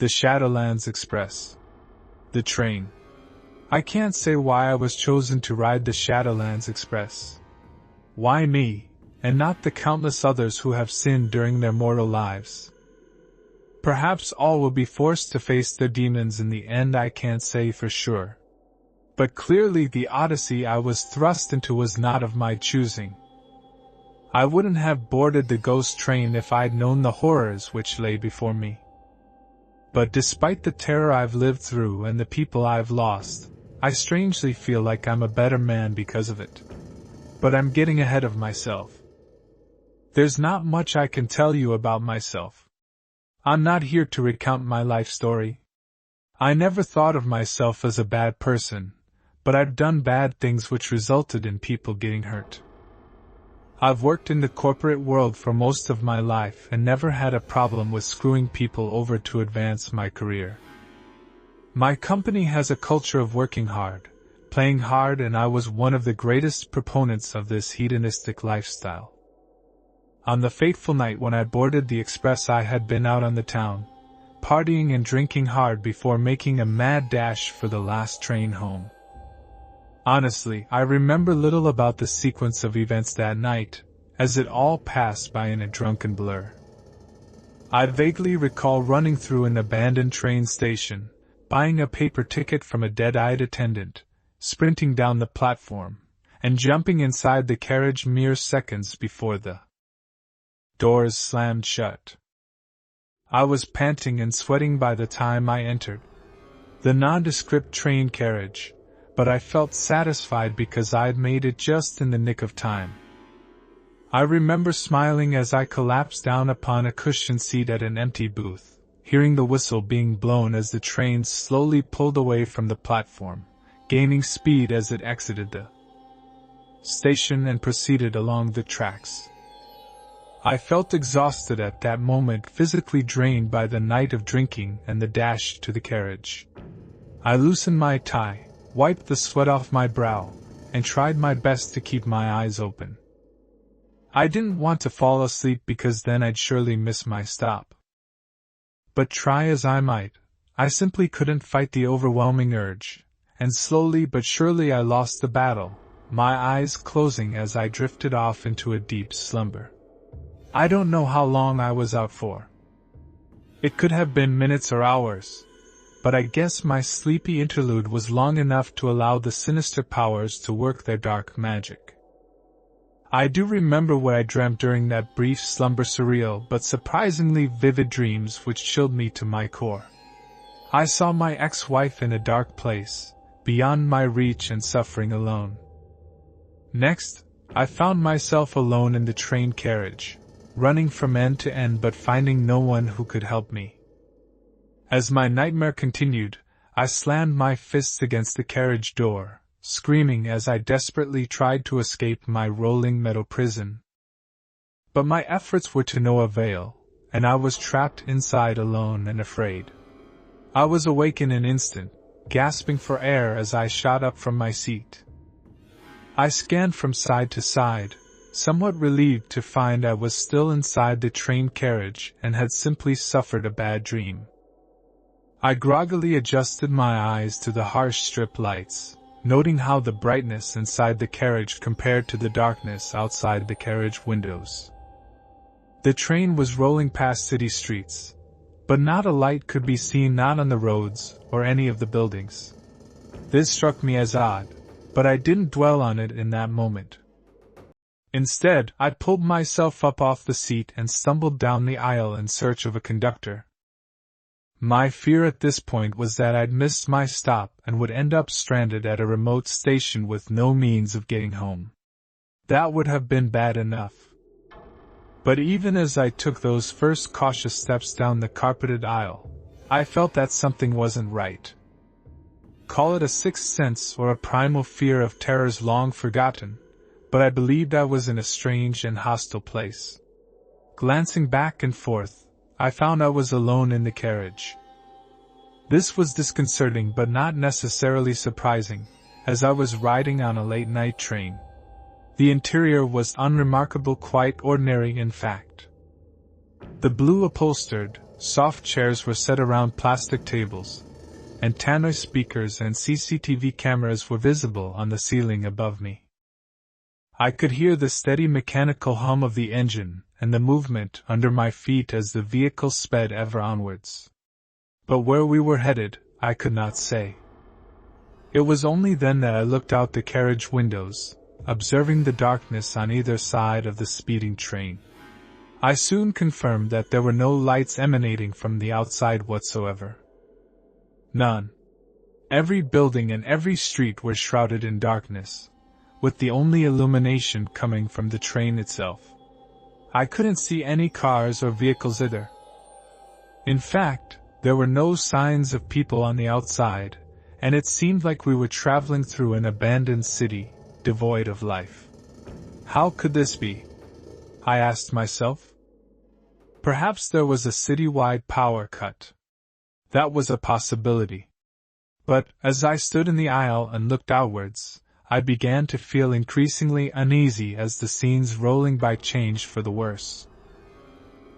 The Shadowlands Express. The train. I can't say why I was chosen to ride the Shadowlands Express. Why me, and not the countless others who have sinned during their mortal lives? Perhaps all will be forced to face their demons in the end, I can't say for sure. But clearly the odyssey I was thrust into was not of my choosing. I wouldn't have boarded the ghost train if I'd known the horrors which lay before me. But despite the terror I've lived through and the people I've lost, I strangely feel like I'm a better man because of it. But I'm getting ahead of myself. There's not much I can tell you about myself. I'm not here to recount my life story. I never thought of myself as a bad person, but I've done bad things which resulted in people getting hurt. I've worked in the corporate world for most of my life and never had a problem with screwing people over to advance my career. My company has a culture of working hard, playing hard, and I was one of the greatest proponents of this hedonistic lifestyle. On the fateful night when I boarded the express, I had been out on the town, partying and drinking hard before making a mad dash for the last train home. Honestly, I remember little about the sequence of events that night, as it all passed by in a drunken blur. I vaguely recall running through an abandoned train station, buying a paper ticket from a dead-eyed attendant, sprinting down the platform, and jumping inside the carriage mere seconds before the doors slammed shut. I was panting and sweating by the time I entered the nondescript train carriage, but I felt satisfied because I'd made it just in the nick of time. I remember smiling as I collapsed down upon a cushioned seat at an empty booth, hearing the whistle being blown as the train slowly pulled away from the platform, gaining speed as it exited the station and proceeded along the tracks. I felt exhausted at that moment, physically drained by the night of drinking and the dash to the carriage. I loosened my tie, wiped the sweat off my brow, and tried my best to keep my eyes open. I didn't want to fall asleep because then I'd surely miss my stop. But try as I might, I simply couldn't fight the overwhelming urge, and slowly but surely I lost the battle, my eyes closing as I drifted off into a deep slumber. I don't know how long I was out for. It could have been minutes or hours, but I guess my sleepy interlude was long enough to allow the sinister powers to work their dark magic. I do remember what I dreamt during that brief slumber, surreal but surprisingly vivid dreams which chilled me to my core. I saw my ex-wife in a dark place, beyond my reach and suffering alone. Next, I found myself alone in the train carriage, running from end to end but finding no one who could help me. As my nightmare continued, I slammed my fists against the carriage door, screaming as I desperately tried to escape my rolling metal prison. But my efforts were to no avail, and I was trapped inside alone and afraid. I was awake in an instant, gasping for air as I shot up from my seat. I scanned from side to side, somewhat relieved to find I was still inside the train carriage and had simply suffered a bad dream. I groggily adjusted my eyes to the harsh strip lights, noting how the brightness inside the carriage compared to the darkness outside the carriage windows. The train was rolling past city streets, but not a light could be seen, not on the roads or any of the buildings. This struck me as odd, but I didn't dwell on it in that moment. Instead, I pulled myself up off the seat and stumbled down the aisle in search of a conductor. My fear at this point was that I'd missed my stop and would end up stranded at a remote station with no means of getting home. That would have been bad enough. But even as I took those first cautious steps down the carpeted aisle, I felt that something wasn't right. Call it a sixth sense or a primal fear of terrors long forgotten, but I believed I was in a strange and hostile place. Glancing back and forth, I found I was alone in the carriage. This was disconcerting but not necessarily surprising, as I was riding on a late-night train. The interior was unremarkable, quite ordinary in fact. The blue upholstered, Soft chairs were set around plastic tables, and tannoy speakers and CCTV cameras were visible on the ceiling above me. I could hear the steady mechanical hum of the engine and the movement under my feet as the vehicle sped ever onwards. But where we were headed, I could not say. It was only then that I looked out the carriage windows, observing the darkness on either side of the speeding train. I soon confirmed that there were no lights emanating from the outside whatsoever. None. Every building and every street were shrouded in darkness, with the only illumination coming from the train itself. I couldn't see any cars or vehicles either. In fact, there were no signs of people on the outside, and it seemed like we were traveling through an abandoned city, devoid of life. How could this be? I asked myself. Perhaps there was a city-wide power cut. That was a possibility. But, as I stood in the aisle and looked outwards, I began to feel increasingly uneasy as the scenes rolling by changed for the worse.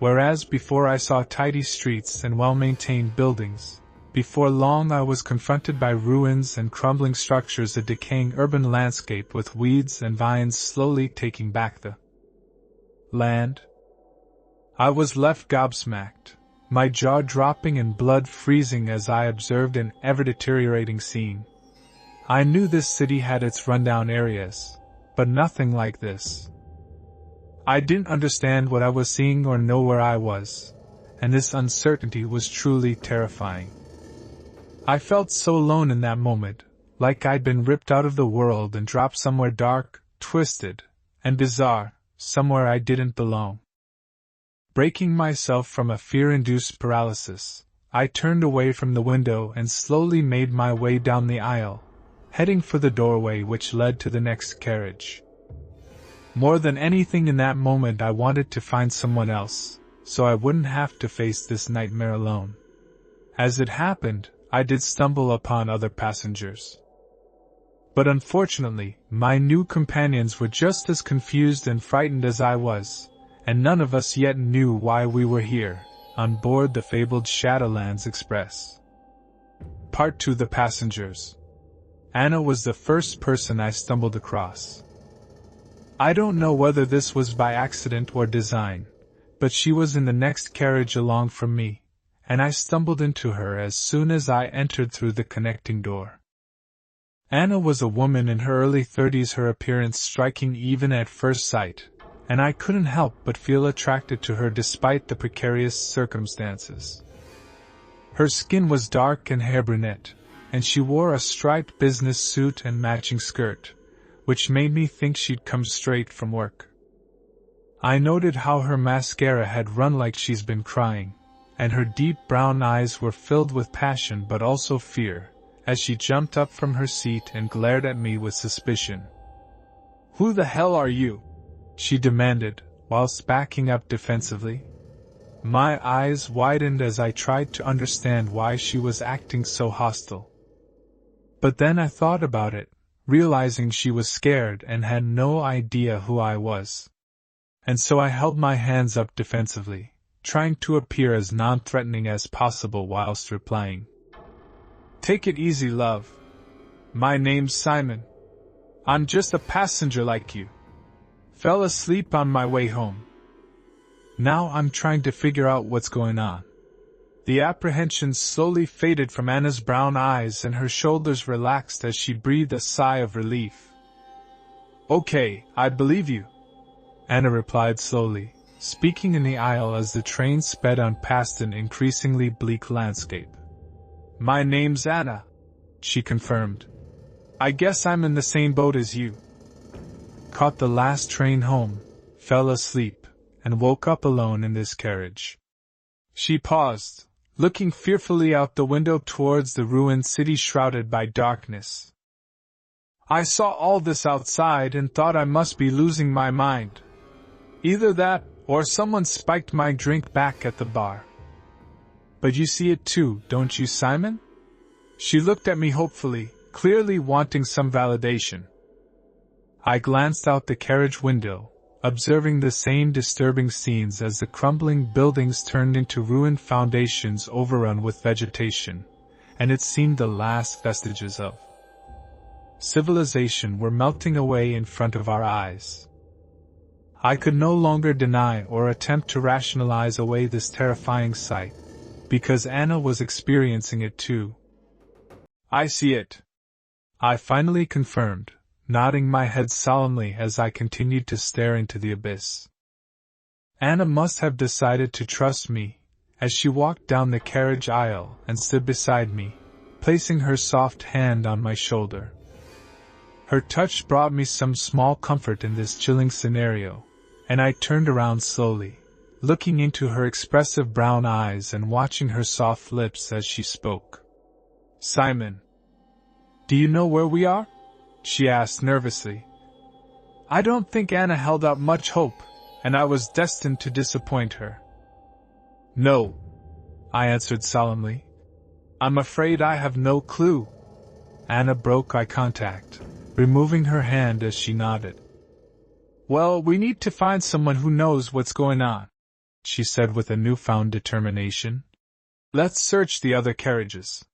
Whereas before I saw tidy streets and well-maintained buildings, before long I was confronted by ruins and crumbling structures, a decaying urban landscape with weeds and vines slowly taking back the land. I was left gobsmacked, my jaw dropping and blood freezing as I observed an ever-deteriorating scene. I knew this city had its rundown areas, but nothing like this. I didn't understand what I was seeing or know where I was, and this uncertainty was truly terrifying. I felt so alone in that moment, like I'd been ripped out of the world and dropped somewhere dark, twisted, and bizarre, somewhere I didn't belong. Breaking myself from a fear-induced paralysis, I turned away from the window and slowly made my way down the aisle, heading for the doorway which led to the next carriage. More than anything in that moment, I wanted to find someone else, so I wouldn't have to face this nightmare alone. As it happened, I did stumble upon other passengers. But unfortunately, my new companions were just as confused and frightened as I was, and none of us yet knew why we were here, on board the fabled Shadowlands Express. Part 2: The Passengers. Anna was the first person I stumbled across. I don't know whether this was by accident or design, but she was in the next carriage along from me, and I stumbled into her as soon as I entered through the connecting door. Anna was a woman in her early 30s, her appearance striking even at first sight, and I couldn't help but feel attracted to her despite the precarious circumstances. Her skin was dark and hair brunette, and she wore a striped business suit and matching skirt, which made me think she'd come straight from work. I noted how her mascara had run like she's been crying, and her deep brown eyes were filled with passion but also fear, as she jumped up from her seat and glared at me with suspicion. "Who the hell are you?" she demanded, whilst backing up defensively. My eyes widened as I tried to understand why she was acting so hostile. But then I thought about it, realizing she was scared and had no idea who I was. And so I held my hands up defensively, trying to appear as non-threatening as possible whilst replying. "Take it easy, love. My name's Simon. I'm just a passenger like you. Fell asleep on my way home." Now I'm trying to figure out what's going on. The apprehension slowly faded from Anna's brown eyes and her shoulders relaxed as she breathed a sigh of relief. "Okay, I believe you," Anna replied slowly, speaking in the aisle as the train sped on past an increasingly bleak landscape. "My name's Anna," she confirmed. "I guess I'm in the same boat as you. Caught the last train home, fell asleep, and woke up alone in this carriage." She paused, looking fearfully out the window towards the ruined city shrouded by darkness. "I saw all this outside and thought I must be losing my mind. Either that, or someone spiked my drink back at the bar. But you see it too, don't you, Simon?" She looked at me hopefully, clearly wanting some validation. I glanced out the carriage window, observing the same disturbing scenes as the crumbling buildings turned into ruined foundations overrun with vegetation, and it seemed the last vestiges of civilization were melting away in front of our eyes. I could no longer deny or attempt to rationalize away this terrifying sight, because Anna was experiencing it too. "I see it," I finally confirmed, nodding my head solemnly as I continued to stare into the abyss. Anna must have decided to trust me, as she walked down the carriage aisle and stood beside me, placing her soft hand on my shoulder. Her touch brought me some small comfort in this chilling scenario, and I turned around slowly, looking into her expressive brown eyes and watching her soft lips as she spoke. "Simon, do you know where we are?" she asked nervously. I don't think Anna held out much hope, and I was destined to disappoint her. "No," I answered solemnly. "I'm afraid I have no clue." Anna broke eye contact, removing her hand as she nodded. "Well, we need to find someone who knows what's going on," she said with a newfound determination. "Let's search the other carriages.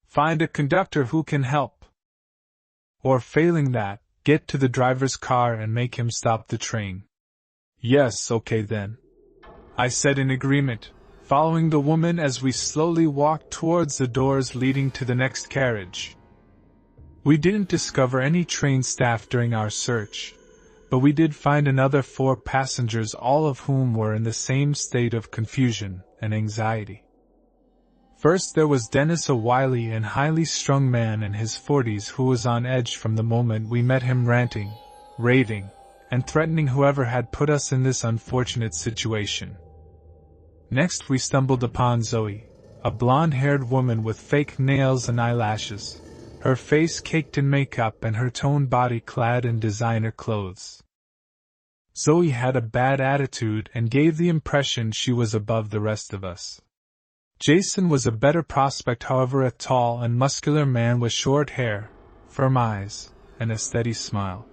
Find a conductor who can help. Or failing that, get to the driver's car and make him stop the train." "Yes, okay then," I said in agreement, following the woman as we slowly walked towards the doors leading to the next carriage. We didn't discover any train staff during our search, but we did find another 4 passengers, all of whom were in the same state of confusion and anxiety. First there was Dennis, a wily and highly strung man in his 40s who was on edge from the moment we met him, ranting, raving, and threatening whoever had put us in this unfortunate situation. Next we stumbled upon Zoe, a blonde-haired woman with fake nails and eyelashes, her face caked in makeup and her toned body clad in designer clothes. Zoe had a bad attitude and gave the impression she was above the rest of us. Jason was a better prospect, however, a tall and muscular man with short hair, firm eyes, and a steady smile.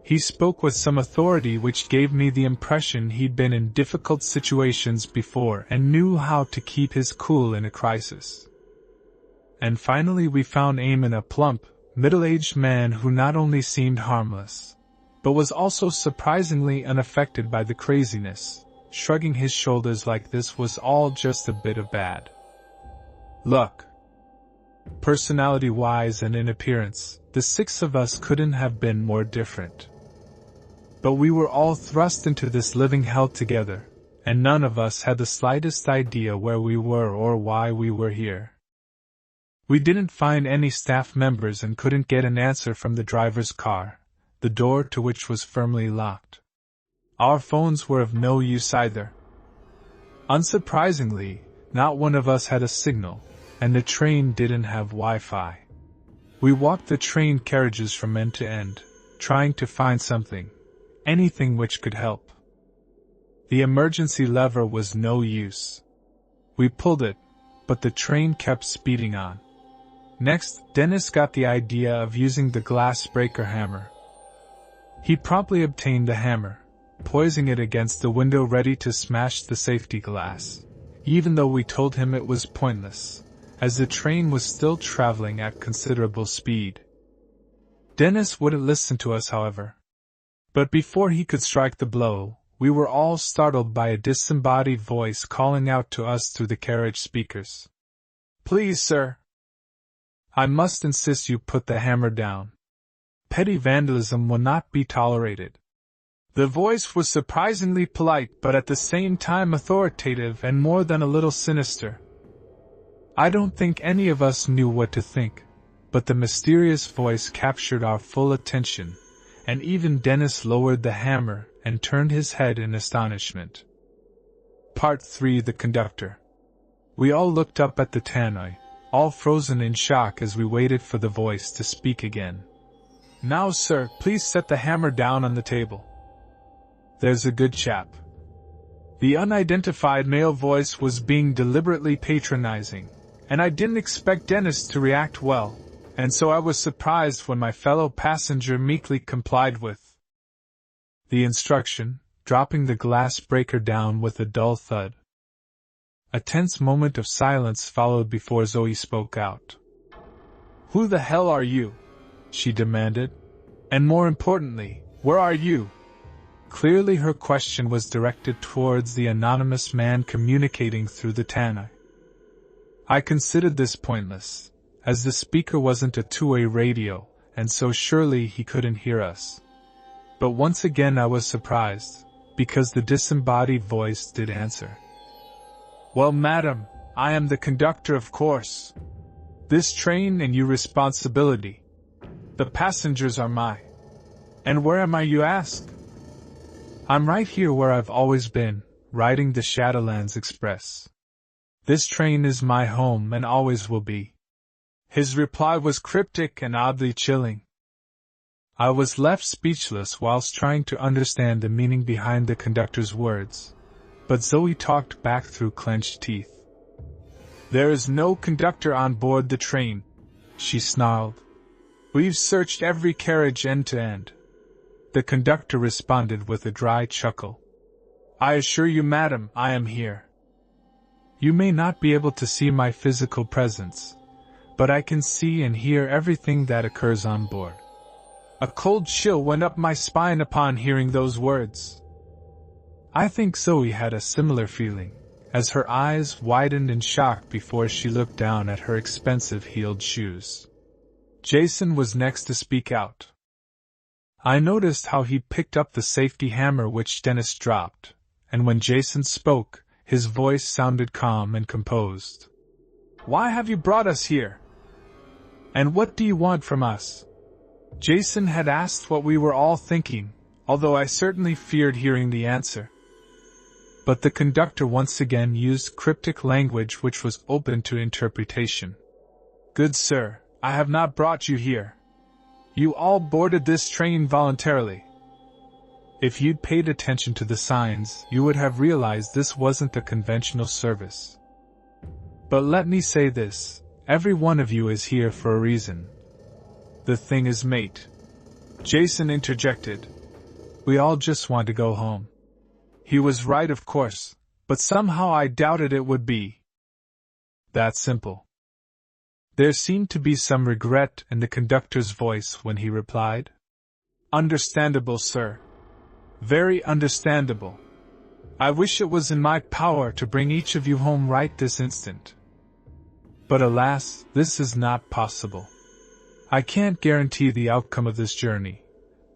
He spoke with some authority which gave me the impression he'd been in difficult situations before and knew how to keep his cool in a crisis. And finally we found Omen, a plump, middle-aged man who not only seemed harmless, but was also surprisingly unaffected by the craziness, shrugging his shoulders like this was all just a bit of bad luck. Personality-wise and in appearance, the 6 of us couldn't have been more different. But we were all thrust into this living hell together, and none of us had the slightest idea where we were or why we were here. We didn't find any staff members and couldn't get an answer from the driver's car, the door to which was firmly locked. Our phones were of no use either. Unsurprisingly, not one of us had a signal, and the train didn't have Wi-Fi. We walked the train carriages from end to end, trying to find something, anything which could help. The emergency lever was no use. We pulled it, but the train kept speeding on. Next, Dennis got the idea of using the glass breaker hammer. He promptly obtained the hammer, poising it against the window ready to smash the safety glass, even though we told him it was pointless, as the train was still traveling at considerable speed. Dennis wouldn't listen to us, however. But before he could strike the blow, we were all startled by a disembodied voice calling out to us through the carriage speakers. "Please, sir, I must insist you put the hammer down. Petty vandalism will not be tolerated." The voice was surprisingly polite but at the same time authoritative and more than a little sinister. I don't think any of us knew what to think, but the mysterious voice captured our full attention, and even Dennis lowered the hammer and turned his head in astonishment. Part 3: The Conductor. We all looked up at the tannoy, all frozen in shock as we waited for the voice to speak again. "Now, sir, please set the hammer down on the table. There's a good chap." The unidentified male voice was being deliberately patronizing, and I didn't expect Dennis to react well, and so I was surprised when my fellow passenger meekly complied with the instruction, dropping the glass breaker down with a dull thud. A tense moment of silence followed before Zoe spoke out. "Who the hell are you?" she demanded. "And more importantly, where are you?" Clearly her question was directed towards the anonymous man communicating through the tannoy. I considered this pointless, as the speaker wasn't a two-way radio, and so surely he couldn't hear us. But once again I was surprised, because the disembodied voice did answer. "Well, madam, I am the conductor, of course. This train and you responsibility. The passengers are mine. And where am I, you ask? I'm right here where I've always been, riding the Shadowlands Express. This train is my home and always will be." His reply was cryptic and oddly chilling. I was left speechless whilst trying to understand the meaning behind the conductor's words, but Zoe talked back through clenched teeth. "There is no conductor on board the train," she snarled. "We've searched every carriage end to end." The conductor responded with a dry chuckle. "I assure you, madam, I am here. You may not be able to see my physical presence, but I can see and hear everything that occurs on board." A cold chill went up my spine upon hearing those words. I think Zoe had a similar feeling, as her eyes widened in shock before she looked down at her expensive heeled shoes. Jason was next to speak out. I noticed how he picked up the safety hammer which Dennis dropped, and when Jason spoke, his voice sounded calm and composed. "Why have you brought us here? And what do you want from us?" Jason had asked what we were all thinking, although I certainly feared hearing the answer. But the conductor once again used cryptic language which was open to interpretation. "Good sir, I have not brought you here. You all boarded this train voluntarily. If you'd paid attention to the signs, you would have realized this wasn't a conventional service. But let me say this, every one of you is here for a reason. The thing is, mate," Jason interjected, "we all just want to go home." He was right, of course, but somehow I doubted it would be that simple. There seemed to be some regret in the conductor's voice when he replied. "Understandable, sir. Very understandable. I wish it was in my power to bring each of you home right this instant. But alas, this is not possible. I can't guarantee the outcome of this journey,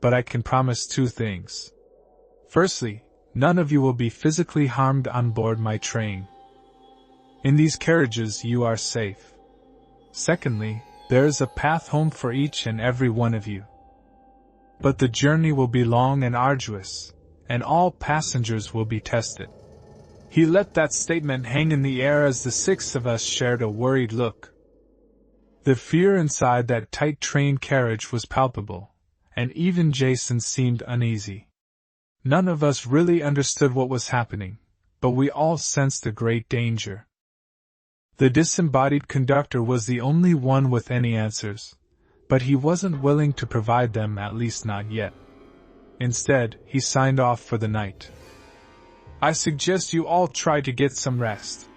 but I can promise two things. Firstly, none of you will be physically harmed on board my train. In these carriages you are safe. Secondly, there is a path home for each and every one of you. But the journey will be long and arduous, and all passengers will be tested." He let that statement hang in the air as the six of us shared a worried look. The fear inside that tight train carriage was palpable, and even Jason seemed uneasy. None of us really understood what was happening, but we all sensed a great danger. The disembodied conductor was the only one with any answers, but he wasn't willing to provide them, at least not yet. Instead, he signed off for the night. "I suggest you all try to get some rest,"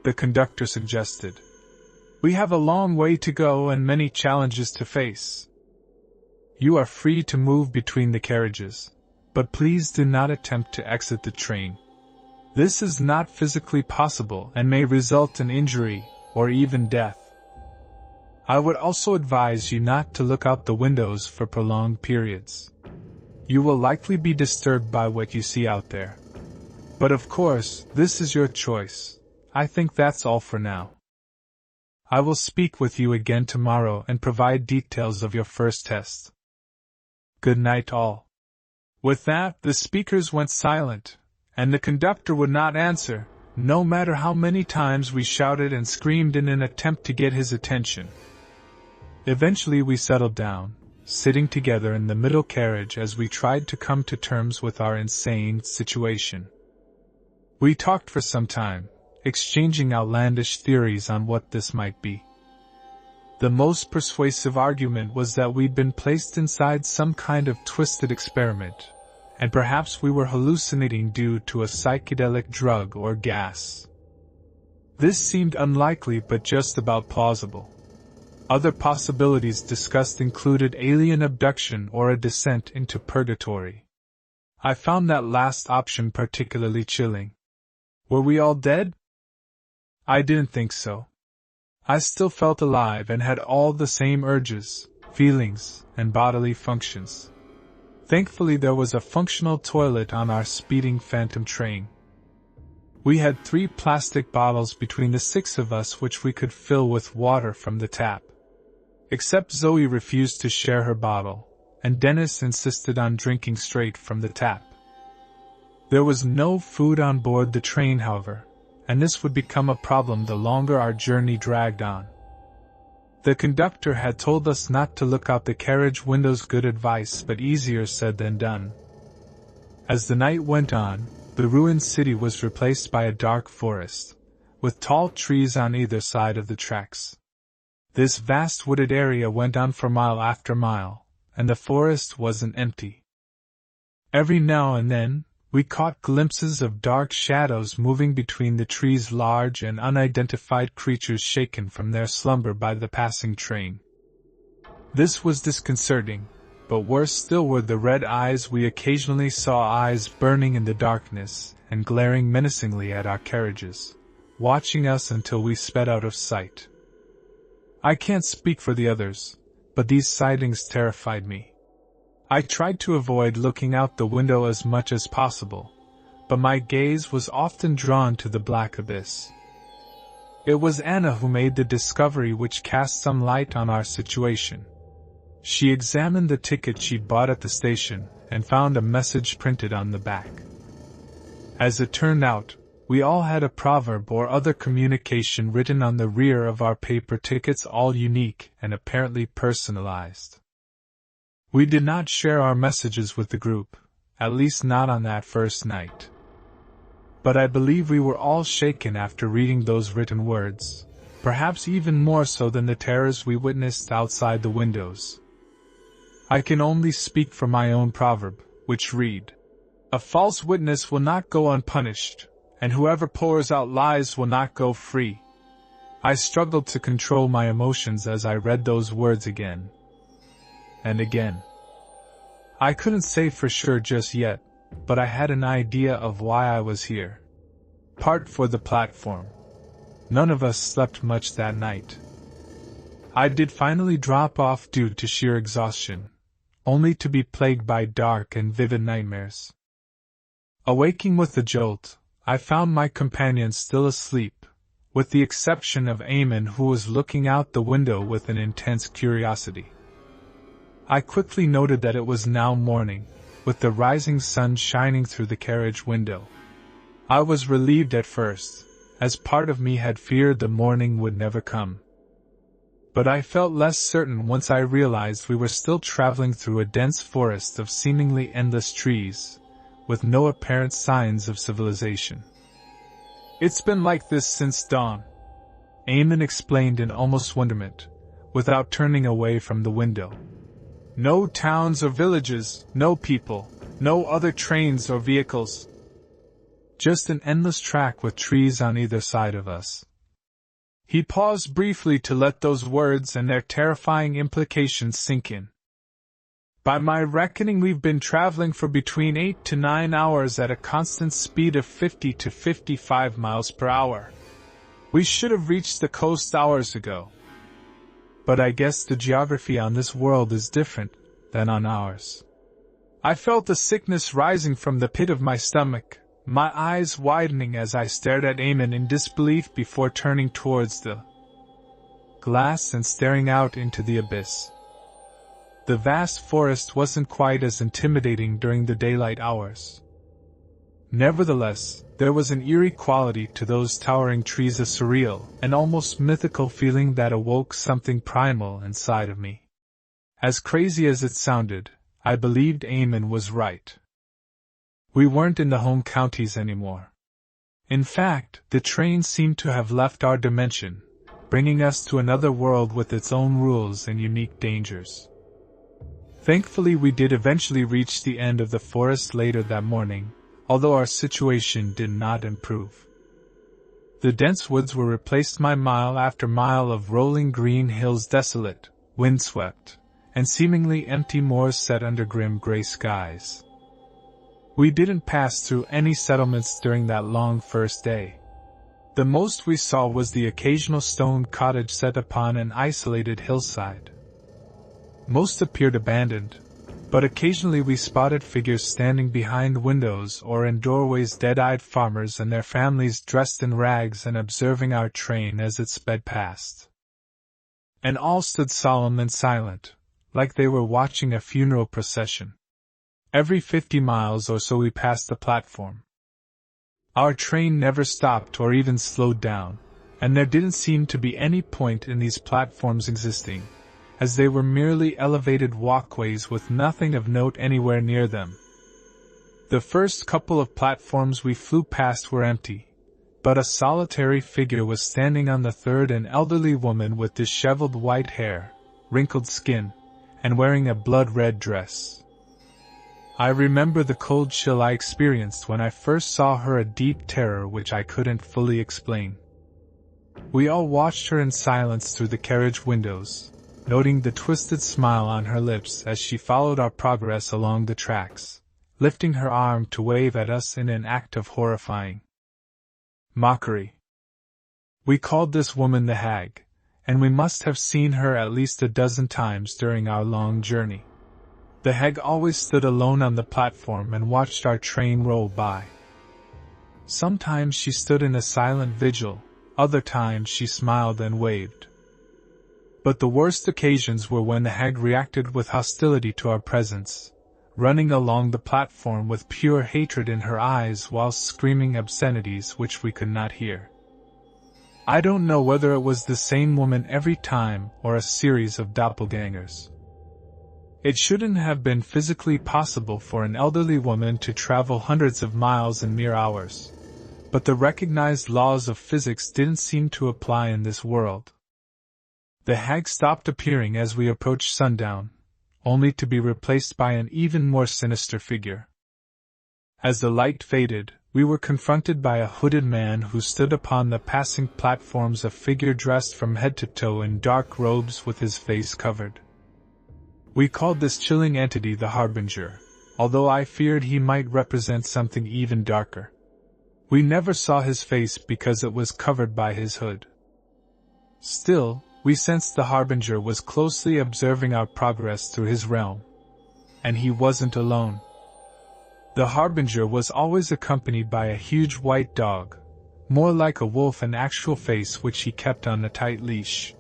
the conductor suggested. "We have a long way to go and many challenges to face. You are free to move between the carriages, but please do not attempt to exit the train. This is not physically possible and may result in injury or even death. I would also advise you not to look out the windows for prolonged periods. You will likely be disturbed by what you see out there. But of course, this is your choice. I think that's all for now. I will speak with you again tomorrow and provide details of your first test. Good night all." With that, the speakers went silent, and the conductor would not answer, no matter how many times we shouted and screamed in an attempt to get his attention. Eventually we settled down, sitting together in the middle carriage as we tried to come to terms with our insane situation. We talked for some time, exchanging outlandish theories on what this might be. The most persuasive argument was that we'd been placed inside some kind of twisted experiment, and perhaps we were hallucinating due to a psychedelic drug or gas. This seemed unlikely but just about plausible. Other possibilities discussed included alien abduction or a descent into purgatory. I found that last option particularly chilling. Were we all dead? I didn't think so. I still felt alive and had all the same urges, feelings, and bodily functions. Thankfully, there was a functional toilet on our speeding phantom train. We had 3 plastic bottles between the 6 of us which we could fill with water from the tap. Except Zoe refused to share her bottle, and Dennis insisted on drinking straight from the tap. There was no food on board the train, however, and this would become a problem the longer our journey dragged on. The conductor had told us not to look out the carriage windows, good advice but easier said than done. As the night went on, the ruined city was replaced by a dark forest, with tall trees on either side of the tracks. This vast wooded area went on for mile after mile, and the forest wasn't empty. Every now and then, we caught glimpses of dark shadows moving between the trees, large and unidentified creatures shaken from their slumber by the passing train. This was disconcerting, but worse still were the red eyes. We occasionally saw eyes burning in the darkness and glaring menacingly at our carriages, watching us until we sped out of sight. I can't speak for the others, but these sightings terrified me. I tried to avoid looking out the window as much as possible, but my gaze was often drawn to the black abyss. It was Anna who made the discovery which cast some light on our situation. She examined the ticket she'd bought at the station and found a message printed on the back. As it turned out, we all had a proverb or other communication written on the rear of our paper tickets, all unique and apparently personalized. We did not share our messages with the group, at least not on that first night. But I believe we were all shaken after reading those written words, perhaps even more so than the terrors we witnessed outside the windows. I can only speak for my own proverb, which read, "A false witness will not go unpunished, and whoever pours out lies will not go free." I struggled to control my emotions as I read those words again and again. I couldn't say for sure just yet, but I had an idea of why I was here. Part for the platform. None of us slept much that night. I did finally drop off due to sheer exhaustion, only to be plagued by dark and vivid nightmares. Awaking with a jolt, I found my companions still asleep, with the exception of Omen, who was looking out the window with an intense curiosity. I quickly noted that it was now morning, with the rising sun shining through the carriage window. I was relieved at first, as part of me had feared the morning would never come. But I felt less certain once I realized we were still traveling through a dense forest of seemingly endless trees, with no apparent signs of civilization. "It's been like this since dawn," Omen explained in almost wonderment, without turning away from the window. "No towns or villages, no people, no other trains or vehicles. Just an endless track with trees on either side of us." He paused briefly to let those words and their terrifying implications sink in. "By my reckoning, we've been traveling for between 8 to 9 hours at a constant speed of 50 to 55 miles per hour. We should have reached the coast hours ago. But I guess the geography on this world is different than on ours." I felt a sickness rising from the pit of my stomach, my eyes widening as I stared at Omen in disbelief before turning towards the glass and staring out into the abyss. The vast forest wasn't quite as intimidating during the daylight hours. Nevertheless, there was an eerie quality to those towering trees, a surreal and almost mythical feeling that awoke something primal inside of me. As crazy as it sounded, I believed Omen was right. We weren't in the home counties anymore. In fact, the train seemed to have left our dimension, bringing us to another world with its own rules and unique dangers. Thankfully, we did eventually reach the end of the forest later that morning, although our situation did not improve. The dense woods were replaced by mile after mile of rolling green hills, desolate, windswept, and seemingly empty moors set under grim gray skies. We didn't pass through any settlements during that long first day. The most we saw was the occasional stone cottage set upon an isolated hillside. Most appeared abandoned, but occasionally we spotted figures standing behind windows or in doorways, dead-eyed farmers and their families dressed in rags and observing our train as it sped past. And all stood solemn and silent, like they were watching a funeral procession. Every 50 miles or so we passed the platform. Our train never stopped or even slowed down, and there didn't seem to be any point in these platforms existing, as they were merely elevated walkways with nothing of note anywhere near them. The first couple of platforms we flew past were empty, but a solitary figure was standing on the third, an elderly woman with disheveled white hair, wrinkled skin, and wearing a blood-red dress. I remember the cold chill I experienced when I first saw her, a deep terror which I couldn't fully explain. We all watched her in silence through the carriage windows, noting the twisted smile on her lips as she followed our progress along the tracks, lifting her arm to wave at us in an act of horrifying mockery. We called this woman the Hag, and we must have seen her at least a dozen times during our long journey. The Hag always stood alone on the platform and watched our train roll by. Sometimes she stood in a silent vigil, other times she smiled and waved. But the worst occasions were when the Hag reacted with hostility to our presence, running along the platform with pure hatred in her eyes whilst screaming obscenities which we could not hear. I don't know whether it was the same woman every time or a series of doppelgangers. It shouldn't have been physically possible for an elderly woman to travel hundreds of miles in mere hours, but the recognized laws of physics didn't seem to apply in this world. The Hag stopped appearing as we approached sundown, only to be replaced by an even more sinister figure. As the light faded, we were confronted by a hooded man who stood upon the passing platforms, a figure dressed from head to toe in dark robes with his face covered. We called this chilling entity the Harbinger, although I feared he might represent something even darker. We never saw his face because it was covered by his hood. Still, we sensed the Harbinger was closely observing our progress through his realm. And he wasn't alone. The Harbinger was always accompanied by a huge white dog, more like a wolf in actual face, which he kept on a tight leash.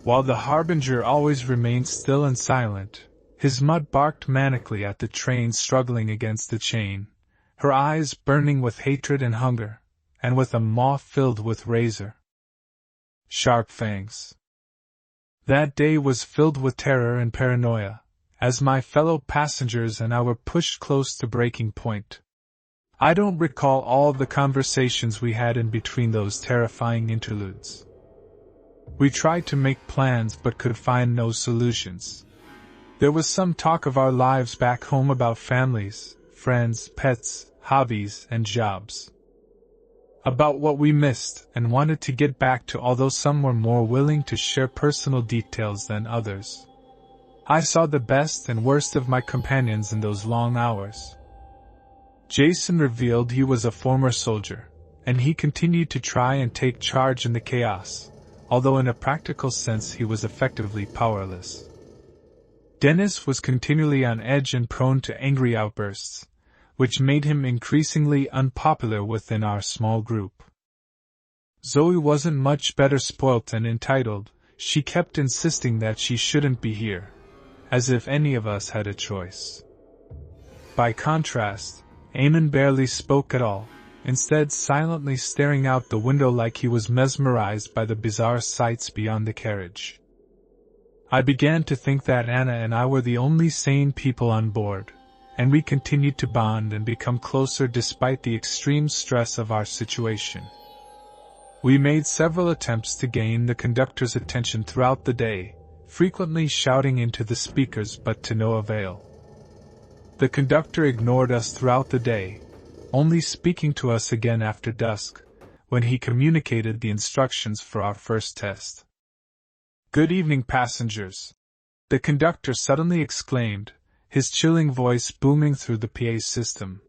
While the Harbinger always remained still and silent, his mud barked manically at the train struggling against the chain, her eyes burning with hatred and hunger, and with a maw filled with razor-sharp fangs. That day was filled with terror and paranoia, as my fellow passengers and I were pushed close to breaking point. I don't recall all the conversations we had in between those terrifying interludes. We tried to make plans but could find no solutions. There was some talk of our lives back home, about families, friends, pets, hobbies, and jobs. About what we missed and wanted to get back to, although some were more willing to share personal details than others. I saw the best and worst of my companions in those long hours. Jason revealed he was a former soldier, and he continued to try and take charge in the chaos, although in a practical sense he was effectively powerless. Dennis was continually on edge and prone to angry outbursts, which made him increasingly unpopular within our small group. Zoe wasn't much better spoilt and entitled. She kept insisting that she shouldn't be here, as if any of us had a choice. By contrast, Omen barely spoke at all, instead silently staring out the window like he was mesmerized by the bizarre sights beyond the carriage. I began to think that Anna and I were the only sane people on board, and we continued to bond and become closer despite the extreme stress of our situation. We made several attempts to gain the conductor's attention throughout the day, frequently shouting into the speakers but to no avail. The conductor ignored us throughout the day, only speaking to us again after dusk, when he communicated the instructions for our first test. "Good evening, passengers," the conductor suddenly exclaimed, his chilling voice booming through the PA system.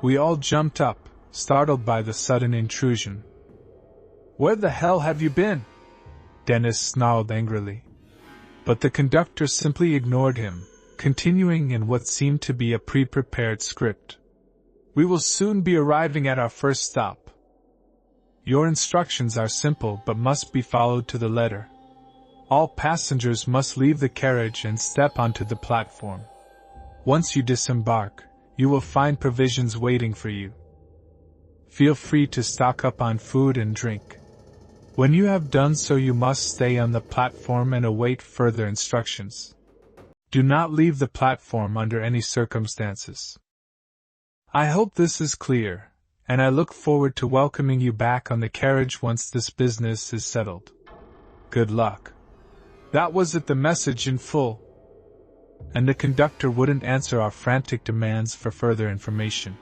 We all jumped up, startled by the sudden intrusion. "Where the hell have you been?" Dennis snarled angrily. But the conductor simply ignored him, continuing in what seemed to be a pre-prepared script. "We will soon be arriving at our first stop. Your instructions are simple but must be followed to the letter. All passengers must leave the carriage and step onto the platform. Once you disembark, you will find provisions waiting for you. Feel free to stock up on food and drink. When you have done so, you must stay on the platform and await further instructions. Do not leave the platform under any circumstances. I hope this is clear, and I look forward to welcoming you back on the carriage once this business is settled. Good luck." That was it, the message in full. And the conductor wouldn't answer our frantic demands for further information.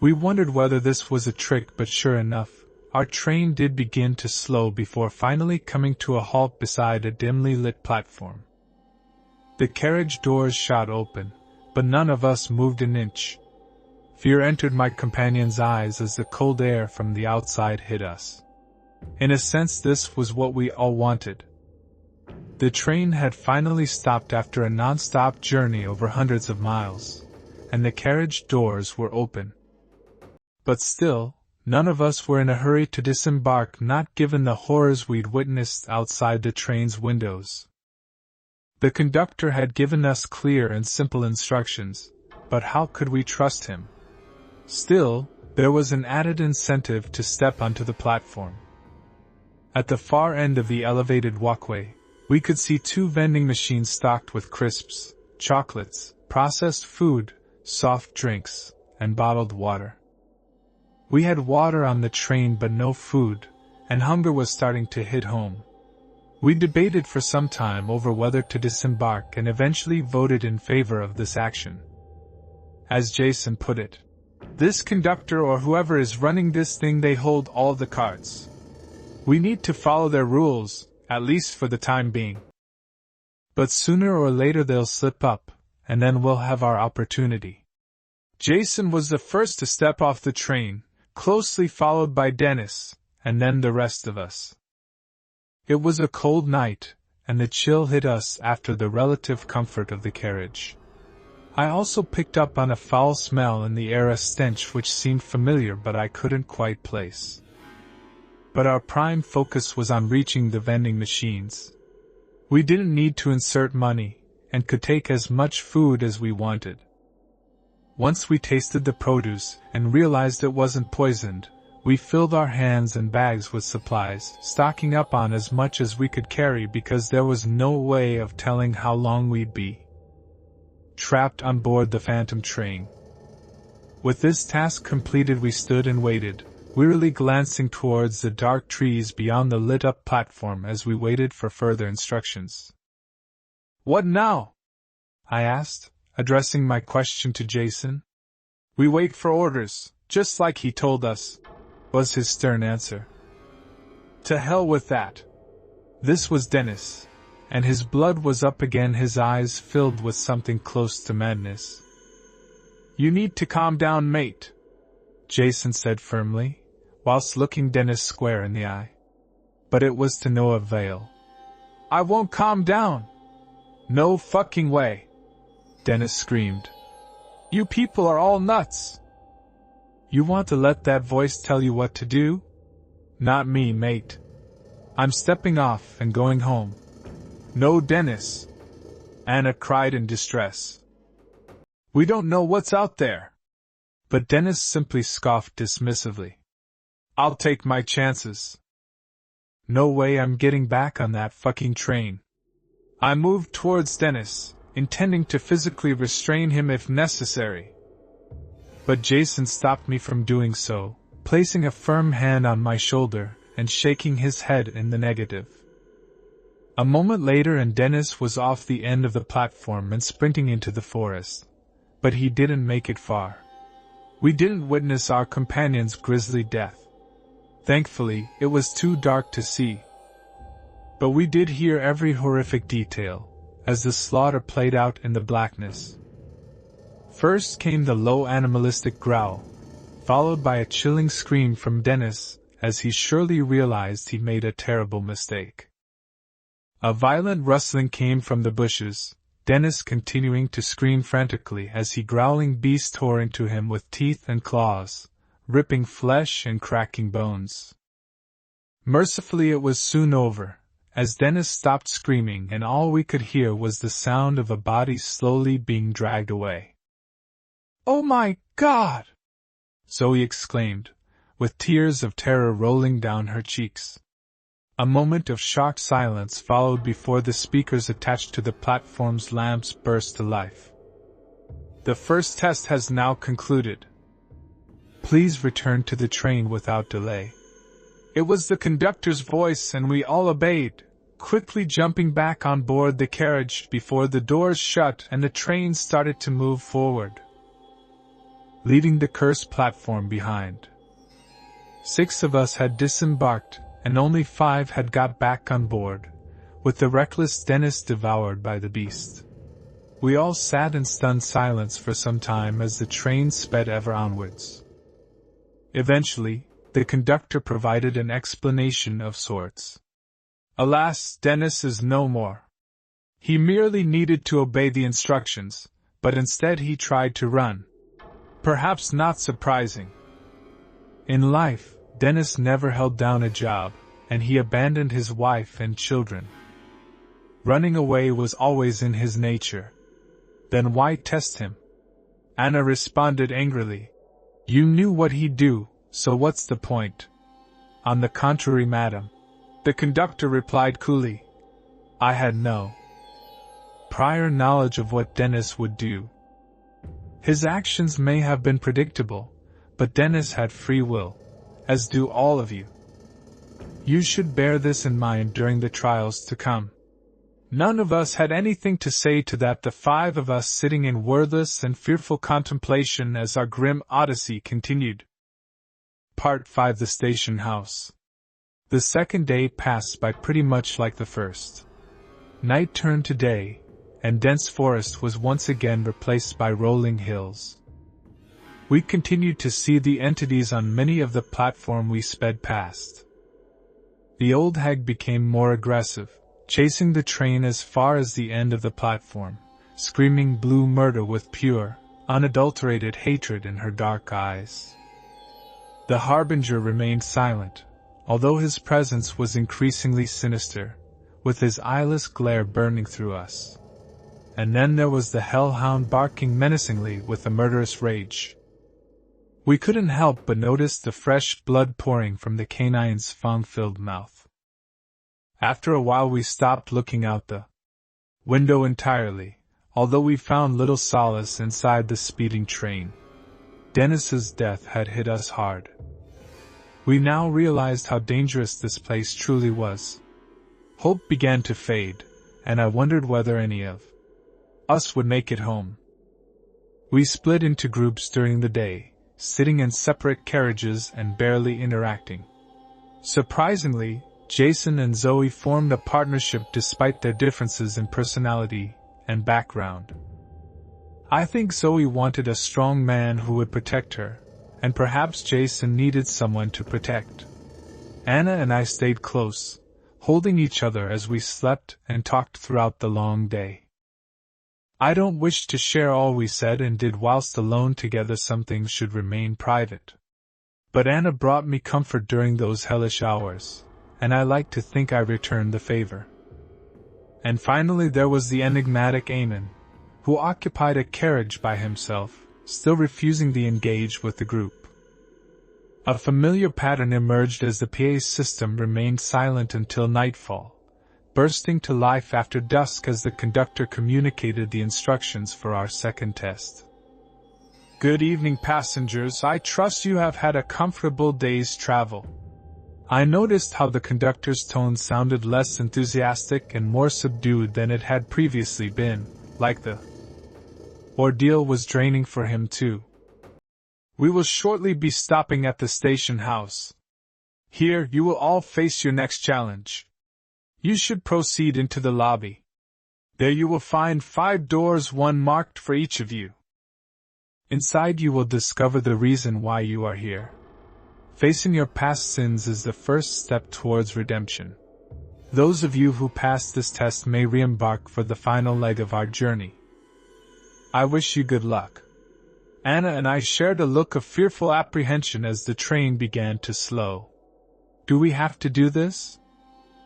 We wondered whether this was a trick, but sure enough, our train did begin to slow before finally coming to a halt beside a dimly lit platform. The carriage doors shot open, but none of us moved an inch. Fear entered my companion's eyes as the cold air from the outside hit us. In a sense, this was what we all wanted. The train had finally stopped after a non-stop journey over hundreds of miles, and the carriage doors were open. But still, none of us were in a hurry to disembark, not given the horrors we'd witnessed outside the train's windows. The conductor had given us clear and simple instructions, but how could we trust him? Still, there was an added incentive to step onto the platform. At the far end of the elevated walkway, we could see 2 vending machines stocked with crisps, chocolates, processed food, soft drinks, and bottled water. We had water on the train but no food, and hunger was starting to hit home. We debated for some time over whether to disembark and eventually voted in favor of this action. As Jason put it, "This conductor or whoever is running this thing, they hold all the cards. We need to follow their rules, at least for the time being. But sooner or later they'll slip up, and then we'll have our opportunity." Jason was the first to step off the train, closely followed by Dennis, and then the rest of us. It was a cold night, and the chill hit us after the relative comfort of the carriage. I also picked up on a foul smell in the air, a stench which seemed familiar but I couldn't quite place. But our prime focus was on reaching the vending machines. We didn't need to insert money, and could take as much food as we wanted. Once we tasted the produce and realized it wasn't poisoned, we filled our hands and bags with supplies, stocking up on as much as we could carry because there was no way of telling how long we'd be trapped on board the phantom train. With this task completed, we stood and waited, wearily glancing towards the dark trees beyond the lit-up platform as we waited for further instructions. "What now?" I asked, addressing my question to Jason. "We wait for orders, just like he told us," was his stern answer. "To hell with that." This was Dennis, and his blood was up again, his eyes filled with something close to madness. "You need to calm down, mate," Jason said firmly, whilst looking Dennis square in the eye. But it was to no avail. "I won't calm down." "No fucking way," Dennis screamed. "You people are all nuts." "You want to let that voice tell you what to do?" "Not me, mate. I'm stepping off and going home." "No, Dennis," Anna cried in distress. "We don't know what's out there." But Dennis simply scoffed dismissively. "I'll take my chances." "No way I'm getting back on that fucking train." I moved towards Dennis, intending to physically restrain him if necessary. But Jason stopped me from doing so, placing a firm hand on my shoulder and shaking his head in the negative. A moment later and Dennis was off the end of the platform and sprinting into the forest. But he didn't make it far. We didn't witness our companion's grisly death. Thankfully, it was too dark to see. But we did hear every horrific detail, as the slaughter played out in the blackness. First came the low animalistic growl, followed by a chilling scream from Dennis, as he surely realized he made a terrible mistake. A violent rustling came from the bushes, Dennis continuing to scream frantically as the growling beast tore into him with teeth and claws, ripping flesh and cracking bones. Mercifully it was soon over, as Dennis stopped screaming and all we could hear was the sound of a body slowly being dragged away. "Oh my God!" Zoe exclaimed, with tears of terror rolling down her cheeks. A moment of shocked silence followed before the speakers attached to the platform's lamps burst to life. "The first test has now concluded. Please return to the train without delay." It was the conductor's voice and we all obeyed, quickly jumping back on board the carriage before the doors shut and the train started to move forward, leaving the cursed platform behind. 6 of us had disembarked, and only 5 had got back on board, with the reckless Dennis devoured by the beast. We all sat in stunned silence for some time as the train sped ever onwards. Eventually, the conductor provided an explanation of sorts. "Alas, Dennis is no more. He merely needed to obey the instructions, but instead he tried to run. Perhaps not surprising. In life, Dennis never held down a job, and he abandoned his wife and children. Running away was always in his nature. Then why test him?" Anna responded angrily. "You knew what he'd do, so what's the point?" "On the contrary, madam," the conductor replied coolly, "I had no prior knowledge of what Dennis would do. His actions may have been predictable, but Dennis had free will, as do all of you. You should bear this in mind during the trials to come." None of us had anything to say to that, the 5 of us sitting in wordless and fearful contemplation as our grim odyssey continued. Part 5: The Station House. The second day passed by pretty much like the first. Night turned to day, and dense forest was once again replaced by rolling hills. We continued to see the entities on many of the platform we sped past. The old hag became more aggressive, chasing the train as far as the end of the platform, screaming blue murder with pure, unadulterated hatred in her dark eyes. The Harbinger remained silent, although his presence was increasingly sinister, with his eyeless glare burning through us. And then there was the hellhound barking menacingly with a murderous rage. We couldn't help but notice the fresh blood pouring from the canine's fang-filled mouth. After a while we stopped looking out the window entirely, although we found little solace inside the speeding train. Dennis's death had hit us hard. We now realized how dangerous this place truly was. Hope began to fade, and I wondered whether any of us would make it home. We split into groups during the day, sitting in separate carriages and barely interacting. Surprisingly, Jason and Zoe formed a partnership despite their differences in personality and background. I think Zoe wanted a strong man who would protect her, and perhaps Jason needed someone to protect. Anna and I stayed close, holding each other as we slept and talked throughout the long day. I don't wish to share all we said and did whilst alone together. Some things should remain private. But Anna brought me comfort during those hellish hours, and I like to think I returned the favor. And finally there was the enigmatic Omen, who occupied a carriage by himself, still refusing to engage with the group. A familiar pattern emerged as the PA system remained silent until nightfall, bursting to life after dusk as the conductor communicated the instructions for our second test. "Good evening, passengers. I trust you have had a comfortable day's travel. I noticed how the conductor's tone sounded less enthusiastic and more subdued than it had previously been, like the ordeal was draining for him too. We will shortly be stopping at the station house. Here you will all face your next challenge. You should proceed into the lobby. There you will find 5 doors, one marked for each of you. Inside you will discover the reason why you are here. Facing your past sins is the first step towards redemption. Those of you who pass this test may re-embark for the final leg of our journey. I wish you good luck. Anna and I shared a look of fearful apprehension as the train began to slow. Do we have to do this?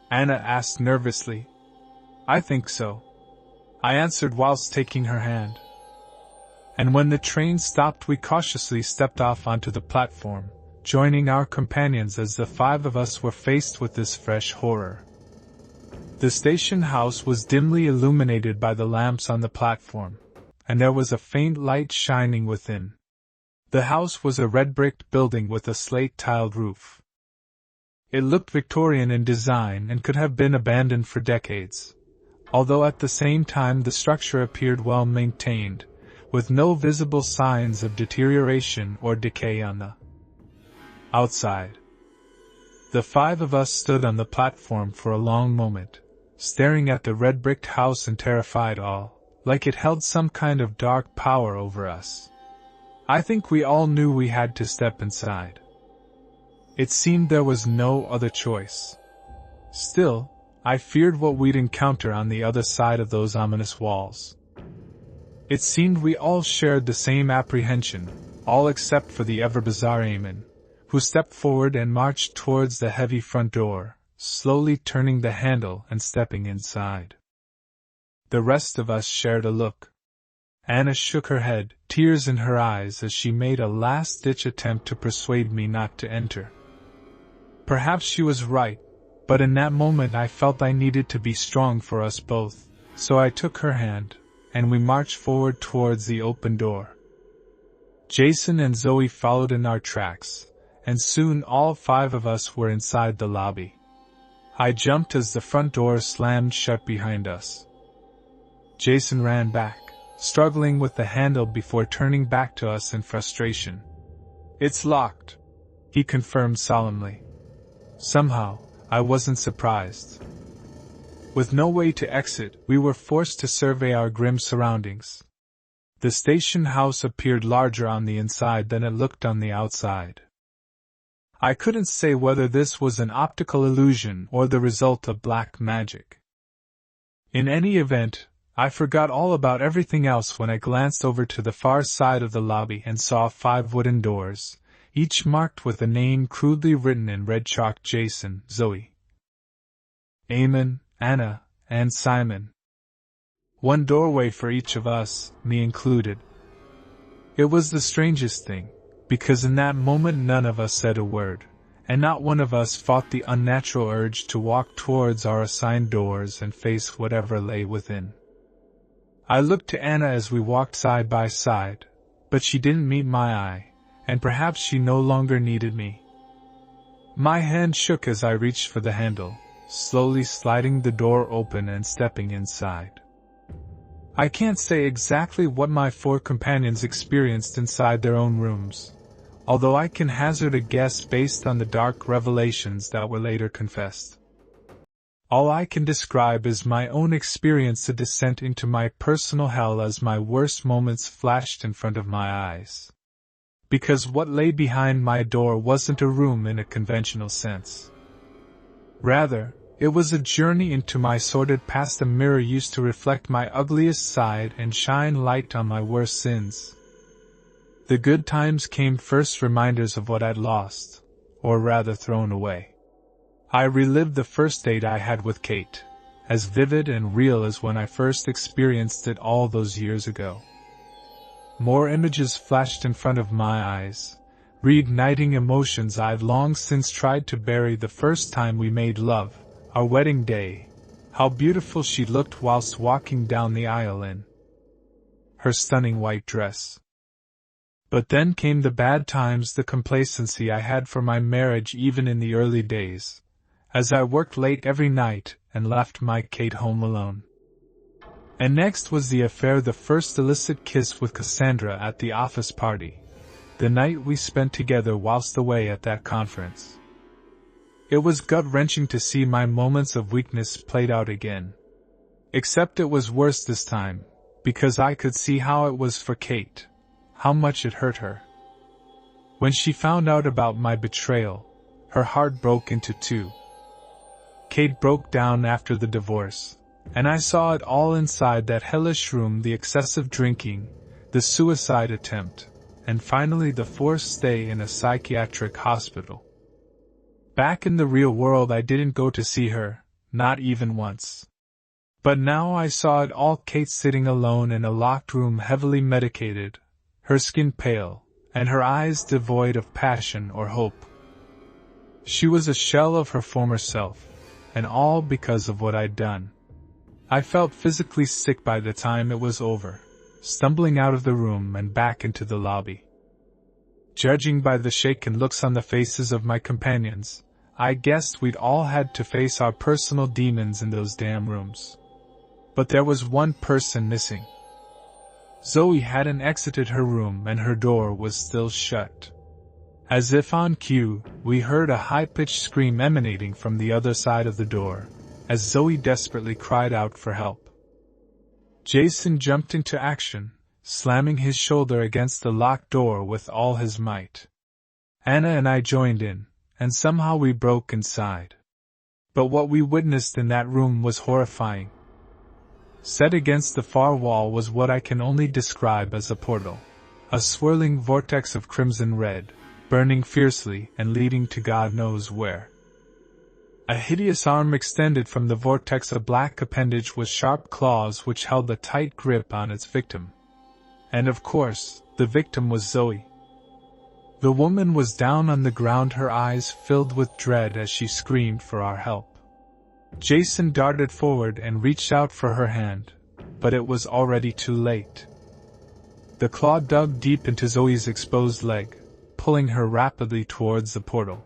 Anna asked nervously. I think so, I answered whilst taking her hand. And when the train stopped, we cautiously stepped off onto the platform, joining our companions as the 5 of us were faced with this fresh horror. The station house was dimly illuminated by the lamps on the platform, and there was a faint light shining within. The house was a red-bricked building with a slate-tiled roof. It looked Victorian in design and could have been abandoned for decades, although at the same time the structure appeared well maintained, with no visible signs of deterioration or decay on the outside. The 5 of us stood on the platform for a long moment, staring at the red-bricked house in terrified awe, like it held some kind of dark power over us. I think we all knew we had to step inside. It seemed there was no other choice. Still, I feared what we'd encounter on the other side of those ominous walls. It seemed we all shared the same apprehension, all except for the ever-bizarre Omen, who stepped forward and marched towards the heavy front door, slowly turning the handle and stepping inside. The rest of us shared a look. Anna shook her head, tears in her eyes as she made a last-ditch attempt to persuade me not to enter. Perhaps she was right, but in that moment I felt I needed to be strong for us both, so I took her hand, and we marched forward towards the open door. Jason and Zoe followed in our tracks, and soon all 5 of us were inside the lobby. I jumped as the front door slammed shut behind us. Jason ran back, struggling with the handle before turning back to us in frustration. It's locked, he confirmed solemnly. Somehow, I wasn't surprised. With no way to exit, we were forced to survey our grim surroundings. The station house appeared larger on the inside than it looked on the outside. I couldn't say whether this was an optical illusion or the result of black magic. In any event, I forgot all about everything else when I glanced over to the far side of the lobby and saw 5 wooden doors, each marked with a name crudely written in red chalk: Jason, Zoe, Omen, Anna, and Simon. 1 doorway for each of us, me included. It was the strangest thing, because in that moment none of us said a word, and not one of us fought the unnatural urge to walk towards our assigned doors and face whatever lay within. I looked to Anna as we walked side by side, but she didn't meet my eye, and perhaps she no longer needed me. My hand shook as I reached for the handle, slowly sliding the door open and stepping inside. I can't say exactly what my 4 companions experienced inside their own rooms, although I can hazard a guess based on the dark revelations that were later confessed. All I can describe is my own experience, a descent into my personal hell as my worst moments flashed in front of my eyes. Because what lay behind my door wasn't a room in a conventional sense. Rather, it was a journey into my sordid past, a mirror used to reflect my ugliest side and shine light on my worst sins. The good times came first, reminders of what I'd lost, or rather thrown away. I relived the first date I had with Kate, as vivid and real as when I first experienced it all those years ago. More images flashed in front of my eyes, reigniting emotions I'd long since tried to bury. The first time we made love, our wedding day, how beautiful she looked whilst walking down the aisle in her stunning white dress. But then came the bad times, the complacency I had for my marriage even in the early days, as I worked late every night and left my Kate home alone. And next was the affair, the first illicit kiss with Cassandra at the office party, the night we spent together whilst away at that conference. It was gut-wrenching to see my moments of weakness played out again. Except it was worse this time, because I could see how it was for Kate, how much it hurt her. When she found out about my betrayal, her heart broke into two. Kate broke down after the divorce, and I saw it all inside that hellish room: the excessive drinking, the suicide attempt, and finally the forced stay in a psychiatric hospital. Back in the real world I didn't go to see her, not even once. But now I saw it all: Kate sitting alone in a locked room, heavily medicated, her skin pale, and her eyes devoid of passion or hope. She was a shell of her former self, and all because of what I'd done. I felt physically sick by the time it was over, stumbling out of the room and back into the lobby. Judging by the shaken looks on the faces of my companions, I guessed we'd all had to face our personal demons in those damn rooms. But there was one person missing. Zoe hadn't exited her room and her door was still shut. As if on cue, we heard a high-pitched scream emanating from the other side of the door, as Zoe desperately cried out for help. Jason jumped into action, slamming his shoulder against the locked door with all his might. Anna and I joined in, and somehow we broke inside. But what we witnessed in that room was horrifying. Set against the far wall was what I can only describe as a portal, a swirling vortex of crimson red, burning fiercely and leading to God knows where. A hideous arm extended from the vortex, a black appendage with sharp claws which held a tight grip on its victim. And of course, the victim was Zoe. The woman was down on the ground, her eyes filled with dread as she screamed for our help. Jason darted forward and reached out for her hand, but it was already too late. The claw dug deep into Zoe's exposed leg, pulling her rapidly towards the portal.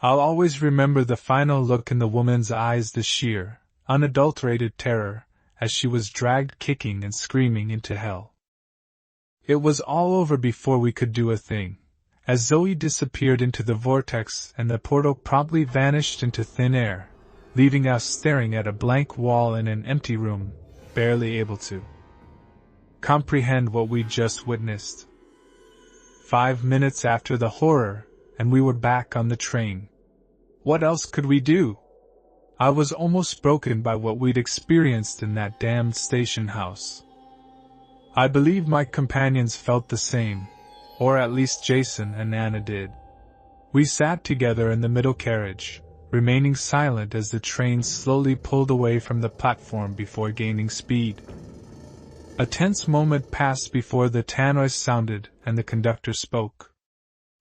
I'll always remember the final look in the woman's eyes, the sheer, unadulterated terror, as she was dragged kicking and screaming into hell. It was all over before we could do a thing, as Zoe disappeared into the vortex and the portal promptly vanished into thin air, leaving us staring at a blank wall in an empty room, barely able to comprehend what we'd just witnessed. 5 minutes after the horror, and we were back on the train. What else could we do? I was almost broken by what we'd experienced in that damned station house. I believe my companions felt the same, or at least Jason and Anna did. We sat together in the middle carriage, remaining silent as the train slowly pulled away from the platform before gaining speed. A tense moment passed before the tannoy sounded and the conductor spoke.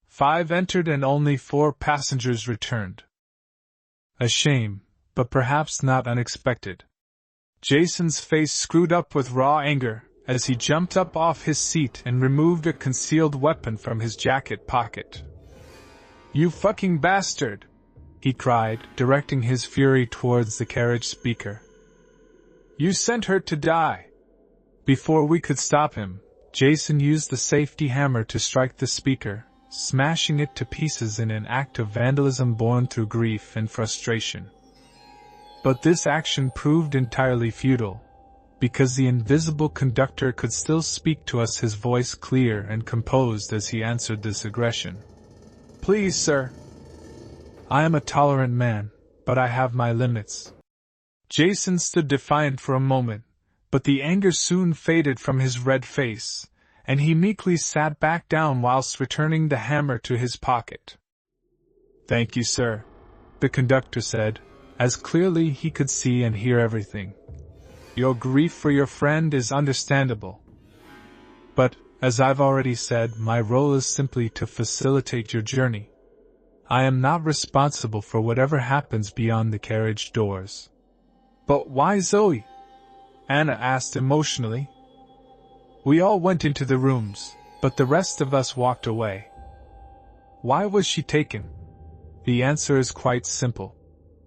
5 entered and only 4 passengers returned. A shame, but perhaps not unexpected. Jason's face screwed up with raw anger as he jumped up off his seat and removed a concealed weapon from his jacket pocket. "You fucking bastard!" he cried, directing his fury towards the carriage speaker. "You sent her to die!" Before we could stop him, Jason used the safety hammer to strike the speaker, smashing it to pieces in an act of vandalism born through grief and frustration. But this action proved entirely futile, because the invisible conductor could still speak to us, his voice clear and composed as he answered this aggression. "Please, sir. I am a tolerant man, but I have my limits." Jason stood defiant for a moment, but the anger soon faded from his red face, and he meekly sat back down whilst returning the hammer to his pocket. "Thank you, sir," the conductor said, as clearly he could see and hear everything. "Your grief for your friend is understandable. But, as I've already said, my role is simply to facilitate your journey. I am not responsible for whatever happens beyond the carriage doors." "But why Zoe?" Anna asked emotionally. "We all went into the rooms," but the rest of us walked away. Why was she taken? The answer is quite simple.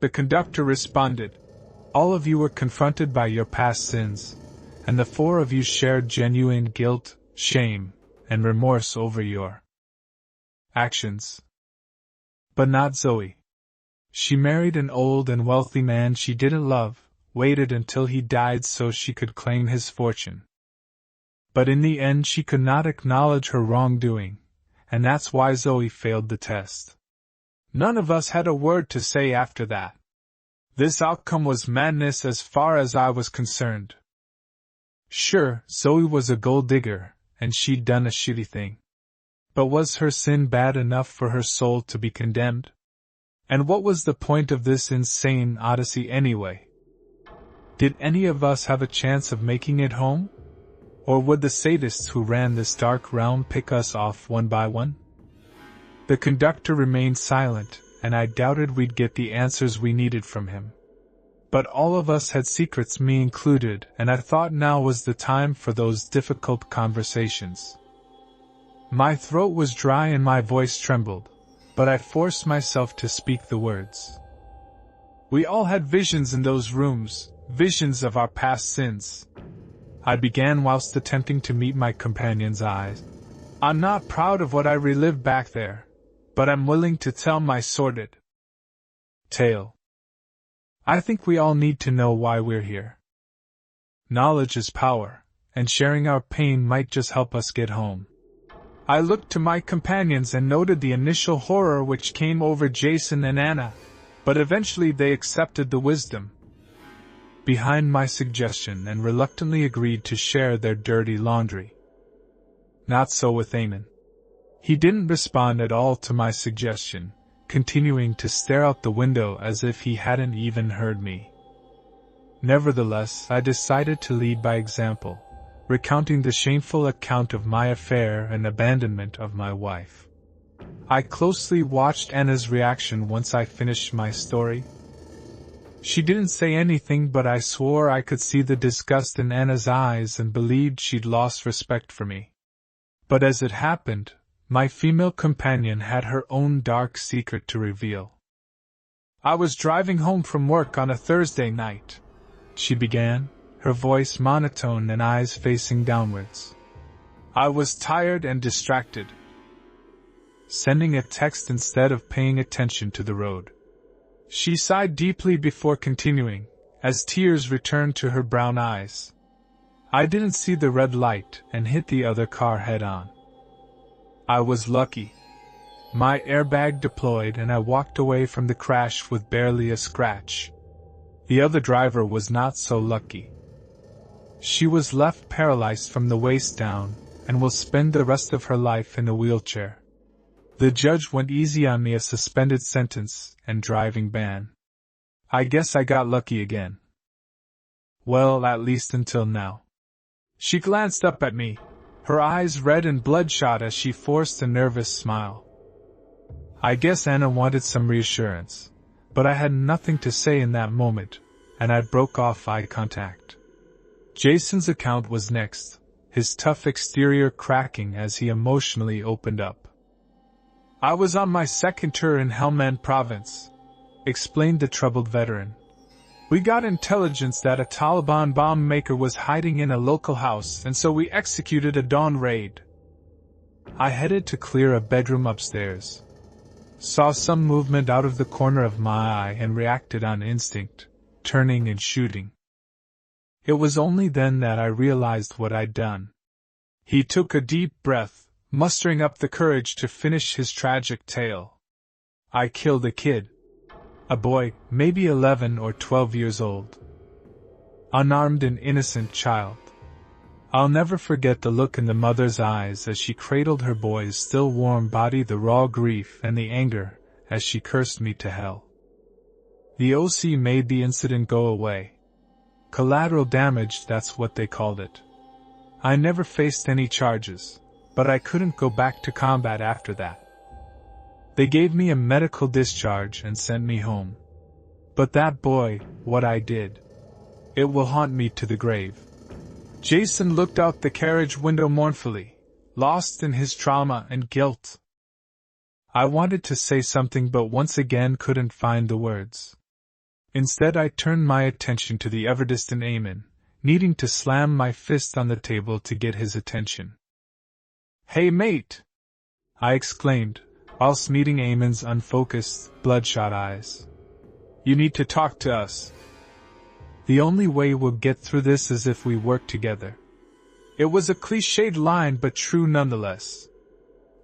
The conductor responded. All of you were confronted by your past sins, and the four of you shared genuine guilt, shame, and remorse over your actions. But not Zoe. She married an old and wealthy man she didn't love, waited until he died so she could claim his fortune. But in the end she could not acknowledge her wrongdoing, and that's why Zoe failed the test. None of us had a word to say after that. This outcome was madness as far as I was concerned. Sure, Zoe was a gold digger, and she'd done a shitty thing. But was her sin bad enough for her soul to be condemned? And what was the point of this insane odyssey anyway? Did any of us have a chance of making it home? Or would the sadists who ran this dark realm pick us off one by one? The conductor remained silent, and I doubted we'd get the answers we needed from him. But all of us had secrets, me included, and I thought now was the time for those difficult conversations. My throat was dry and my voice trembled, but I forced myself to speak the words. We all had visions in those rooms, visions of our past sins. I began whilst attempting to meet my companion's eyes. I'm not proud of what I relived back there, but I'm willing to tell my sordid tale. I think we all need to know why we're here. Knowledge is power, and sharing our pain might just help us get home. I looked to my companions and noted the initial horror which came over Jason and Anna, but eventually they accepted the wisdom behind my suggestion and reluctantly agreed to share their dirty laundry. Not so with Omen. He didn't respond at all to my suggestion, continuing to stare out the window as if he hadn't even heard me. Nevertheless, I decided to lead by example, recounting the shameful account of my affair and abandonment of my wife. I closely watched Anna's reaction once I finished my story. She didn't say anything, but I swore I could see the disgust in Anna's eyes and believed she'd lost respect for me. But as it happened, my female companion had her own dark secret to reveal. I was driving home from work on a Thursday night, she began, her voice monotone and eyes facing downwards. I was tired and distracted, sending a text instead of paying attention to the road. She sighed deeply before continuing, as tears returned to her brown eyes. I didn't see the red light and hit the other car head-on. I was lucky. My airbag deployed and I walked away from the crash with barely a scratch. The other driver was not so lucky. She was left paralyzed from the waist down and will spend the rest of her life in a wheelchair. The judge went easy on me, a suspended sentence and driving ban. I guess I got lucky again. Well, at least until now. She glanced up at me, her eyes red and bloodshot as she forced a nervous smile. I guess Anna wanted some reassurance, but I had nothing to say in that moment, and I broke off eye contact. Jason's account was next, his tough exterior cracking as he emotionally opened up. I was on my second tour in Helmand province, explained the troubled veteran. We got intelligence that a Taliban bomb maker was hiding in a local house, and so we executed a dawn raid. I headed to clear a bedroom upstairs. Saw some movement out of the corner of my eye and reacted on instinct, turning and shooting. It was only then that I realized what I'd done. He took a deep breath, mustering up the courage to finish his tragic tale. I killed a kid. A boy, maybe 11 or 12 years old. Unarmed and innocent child. I'll never forget the look in the mother's eyes as she cradled her boy's still warm body, the raw grief and the anger as she cursed me to hell. The OC made the incident go away. Collateral damage, that's what they called it. I never faced any charges, but I couldn't go back to combat after that. They gave me a medical discharge and sent me home. But that boy, what I did, it will haunt me to the grave. Jason looked out the carriage window mournfully, lost in his trauma and guilt. I wanted to say something but once again couldn't find the words. Instead I turned my attention to the ever-distant Omen, needing to slam my fist on the table to get his attention. "Hey mate!" I exclaimed, whilst meeting Omen's unfocused, bloodshot eyes. "You need to talk to us. The only way we'll get through this is if we work together." It was a cliched line but true nonetheless.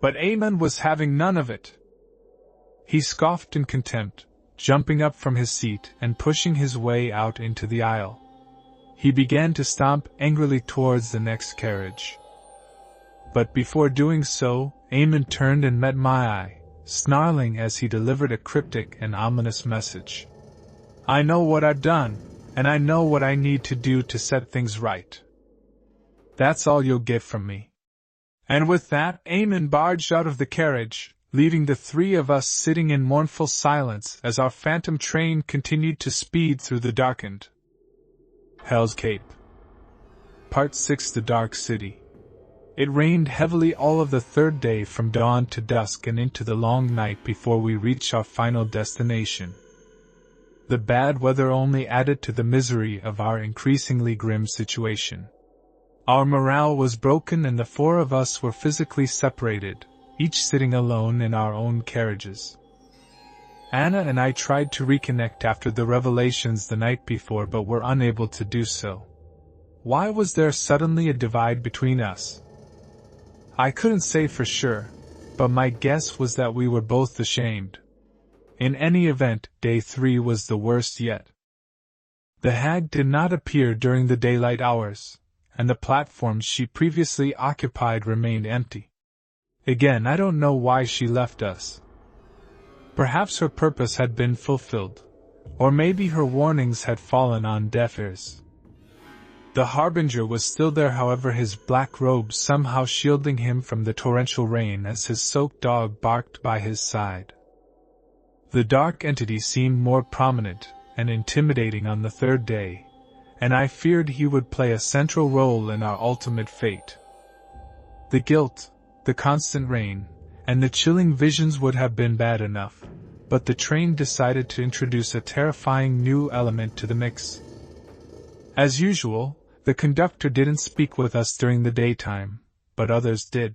But Omen was having none of it. He scoffed in contempt, jumping up from his seat and pushing his way out into the aisle. He began to stomp angrily towards the next carriage. But before doing so, Omen turned and met my eye, snarling as he delivered a cryptic and ominous message. "I know what I've done, and I know what I need to do to set things right. That's all you'll get from me." And with that, Omen barged out of the carriage, leaving the three of us sitting in mournful silence as our phantom train continued to speed through the darkened Hell's Cape. Part 6: The Dark City. It rained heavily all of the third day from dawn to dusk and into the long night before we reached our final destination. The bad weather only added to the misery of our increasingly grim situation. Our morale was broken and the four of us were physically separated, each sitting alone in our own carriages. Anna and I tried to reconnect after the revelations the night before but were unable to do so. Why was there suddenly a divide between us? I couldn't say for sure, but my guess was that we were both ashamed. In any event, day 3 was the worst yet. The hag did not appear during the daylight hours, and the platforms she previously occupied remained empty. Again, I don't know why she left us. Perhaps her purpose had been fulfilled, or maybe her warnings had fallen on deaf ears. The Harbinger was still there, however, his black robe somehow shielding him from the torrential rain as his soaked dog barked by his side. The dark entity seemed more prominent and intimidating on the third day, and I feared he would play a central role in our ultimate fate. The guilt, the constant rain, and the chilling visions would have been bad enough, but the train decided to introduce a terrifying new element to the mix. As usual, the conductor didn't speak with us during the daytime, but others did.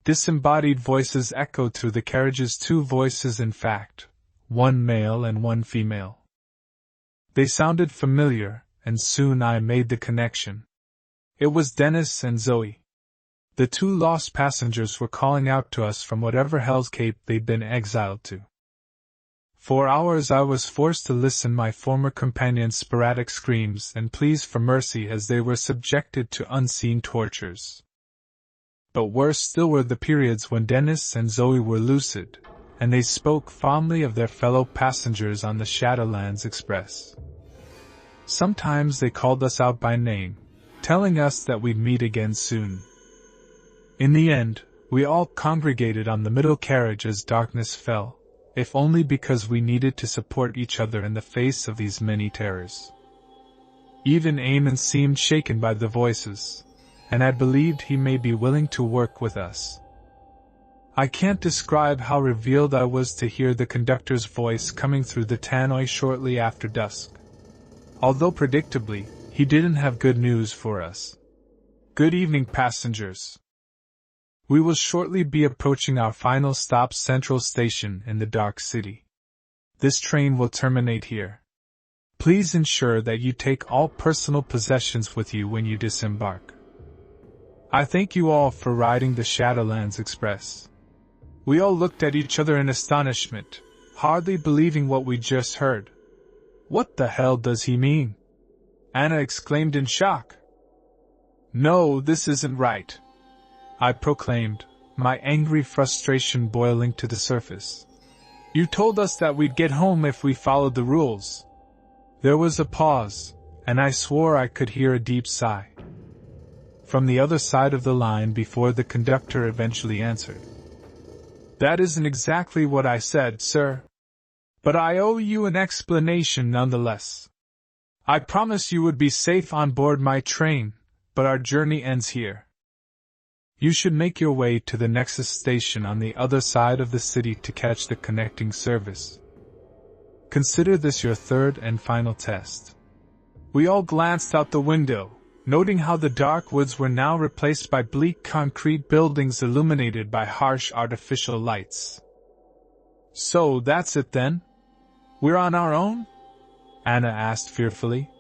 Disembodied voices echoed through the carriages, 2 voices in fact, one male and one female. They sounded familiar, and soon I made the connection. It was Dennis and Zoe. The 2 lost passengers were calling out to us from whatever Hell's Cape they'd been exiled to. For hours I was forced to listen my former companions' sporadic screams and pleas for mercy as they were subjected to unseen tortures. But worse still were the periods when Dennis and Zoe were lucid, and they spoke fondly of their fellow passengers on the Shadowlands Express. Sometimes they called us out by name, telling us that we'd meet again soon. In the end, we all congregated on the middle carriage as darkness fell, if only because we needed to support each other in the face of these many terrors. Even Omen seemed shaken by the voices, and I believed he may be willing to work with us. I can't describe how revealed I was to hear the conductor's voice coming through the tannoy shortly after dusk. Although predictably, he didn't have good news for us. "Good evening, passengers. We will shortly be approaching our final stop, Central Station in the Dark City. This train will terminate here. Please ensure that you take all personal possessions with you when you disembark. I thank you all for riding the Shadowlands Express." We all looked at each other in astonishment, hardly believing what we just heard. "What the hell does he mean?" Anna exclaimed in shock. "No, this isn't right," I proclaimed, my angry frustration boiling to the surface. "You told us that we'd get home if we followed the rules." There was a pause, and I swore I could hear a deep sigh from the other side of the line before the conductor eventually answered. "That isn't exactly what I said, sir. But I owe you an explanation nonetheless. I promised you would be safe on board my train, but our journey ends here." You should make your way to the Nexus station on the other side of the city to catch the connecting service. Consider this your third and final test." We all glanced out the window, noting how the dark woods were now replaced by bleak concrete buildings illuminated by harsh artificial lights. "So that's it then? We're on our own?" Anna asked fearfully.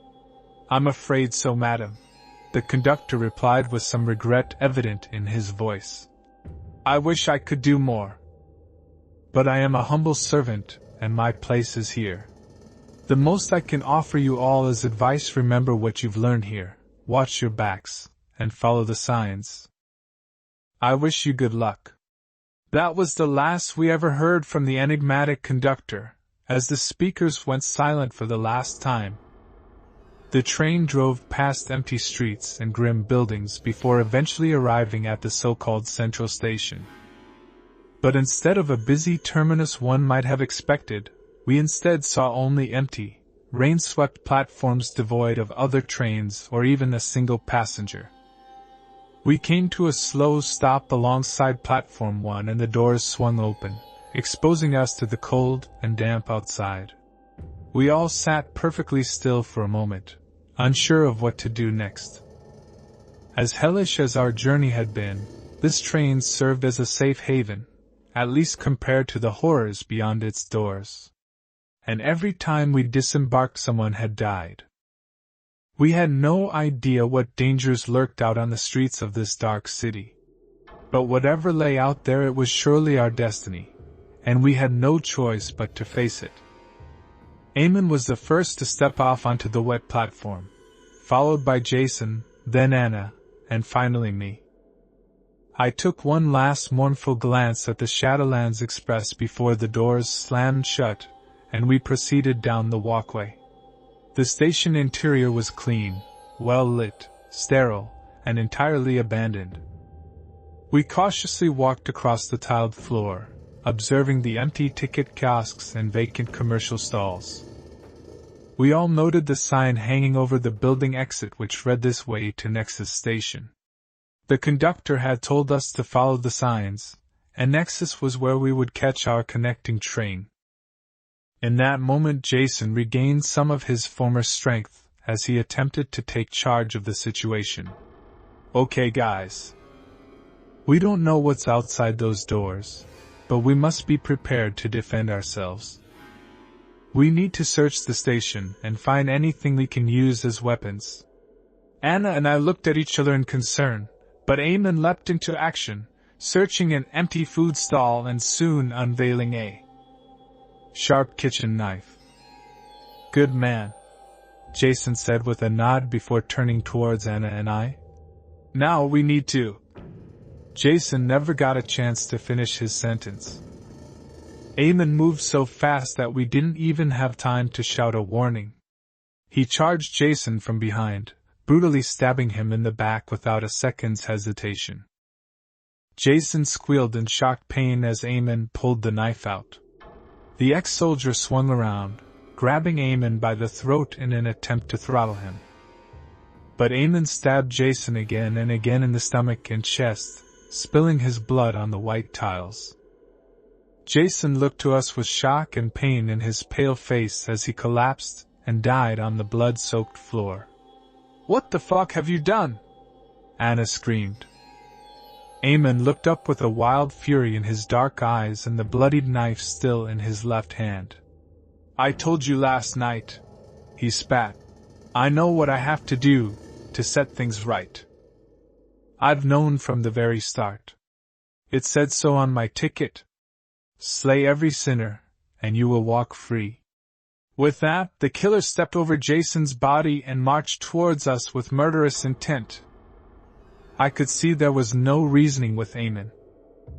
"I'm afraid so, madam," the conductor replied with some regret evident in his voice. "I wish I could do more. But I am a humble servant, and my place is here. The most I can offer you all is advice. Remember what you've learned here, watch your backs, and follow the signs. I wish you good luck." That was the last we ever heard from the enigmatic conductor, as the speakers went silent for the last time. The train drove past empty streets and grim buildings before eventually arriving at the so-called Central Station. But instead of a busy terminus one might have expected, we instead saw only empty, rain-swept platforms devoid of other trains or even a single passenger. We came to a slow stop alongside Platform 1 and the doors swung open, exposing us to the cold and damp outside. We all sat perfectly still for a moment, unsure of what to do next. As hellish as our journey had been, this train served as a safe haven, at least compared to the horrors beyond its doors. And every time we disembarked someone had died. We had no idea what dangers lurked out on the streets of this dark city. But whatever lay out there, it was surely our destiny, and we had no choice but to face it. Omen was the first to step off onto the wet platform, followed by Jason, then Anna, and finally me. I took one last mournful glance at the Shadowlands Express before the doors slammed shut, and we proceeded down the walkway. The station interior was clean, well lit, sterile, and entirely abandoned. We cautiously walked across the tiled floor, observing the empty ticket kiosks and vacant commercial stalls. We all noted the sign hanging over the building exit which read this way to Nexus Station. The conductor had told us to follow the signs, and Nexus was where we would catch our connecting train. In that moment Jason regained some of his former strength as he attempted to take charge of the situation. "Okay guys. We don't know what's outside those doors, but we must be prepared to defend ourselves. We need to search the station and find anything we can use as weapons." Anna and I looked at each other in concern, but Omen leapt into action, searching an empty food stall and soon unveiling a sharp kitchen knife. "Good man," Jason said with a nod before turning towards Anna and I. "Now we need to..." Jason never got a chance to finish his sentence. Omen moved so fast that we didn't even have time to shout a warning. He charged Jason from behind, brutally stabbing him in the back without a second's hesitation. Jason squealed in shocked pain as Omen pulled the knife out. The ex-soldier swung around, grabbing Omen by the throat in an attempt to throttle him. But Omen stabbed Jason again and again in the stomach and chest, spilling his blood on the white tiles. Jason looked to us with shock and pain in his pale face as he collapsed and died on the blood-soaked floor. "What the fuck have you done?" Anna screamed. Omen looked up with a wild fury in his dark eyes and the bloodied knife still in his left hand. "I told you last night," he spat. "I know what I have to do to set things right. I've known from the very start. It said so on my ticket. Slay every sinner, and you will walk free." With that, the killer stepped over Jason's body and marched towards us with murderous intent. I could see there was no reasoning with Omen.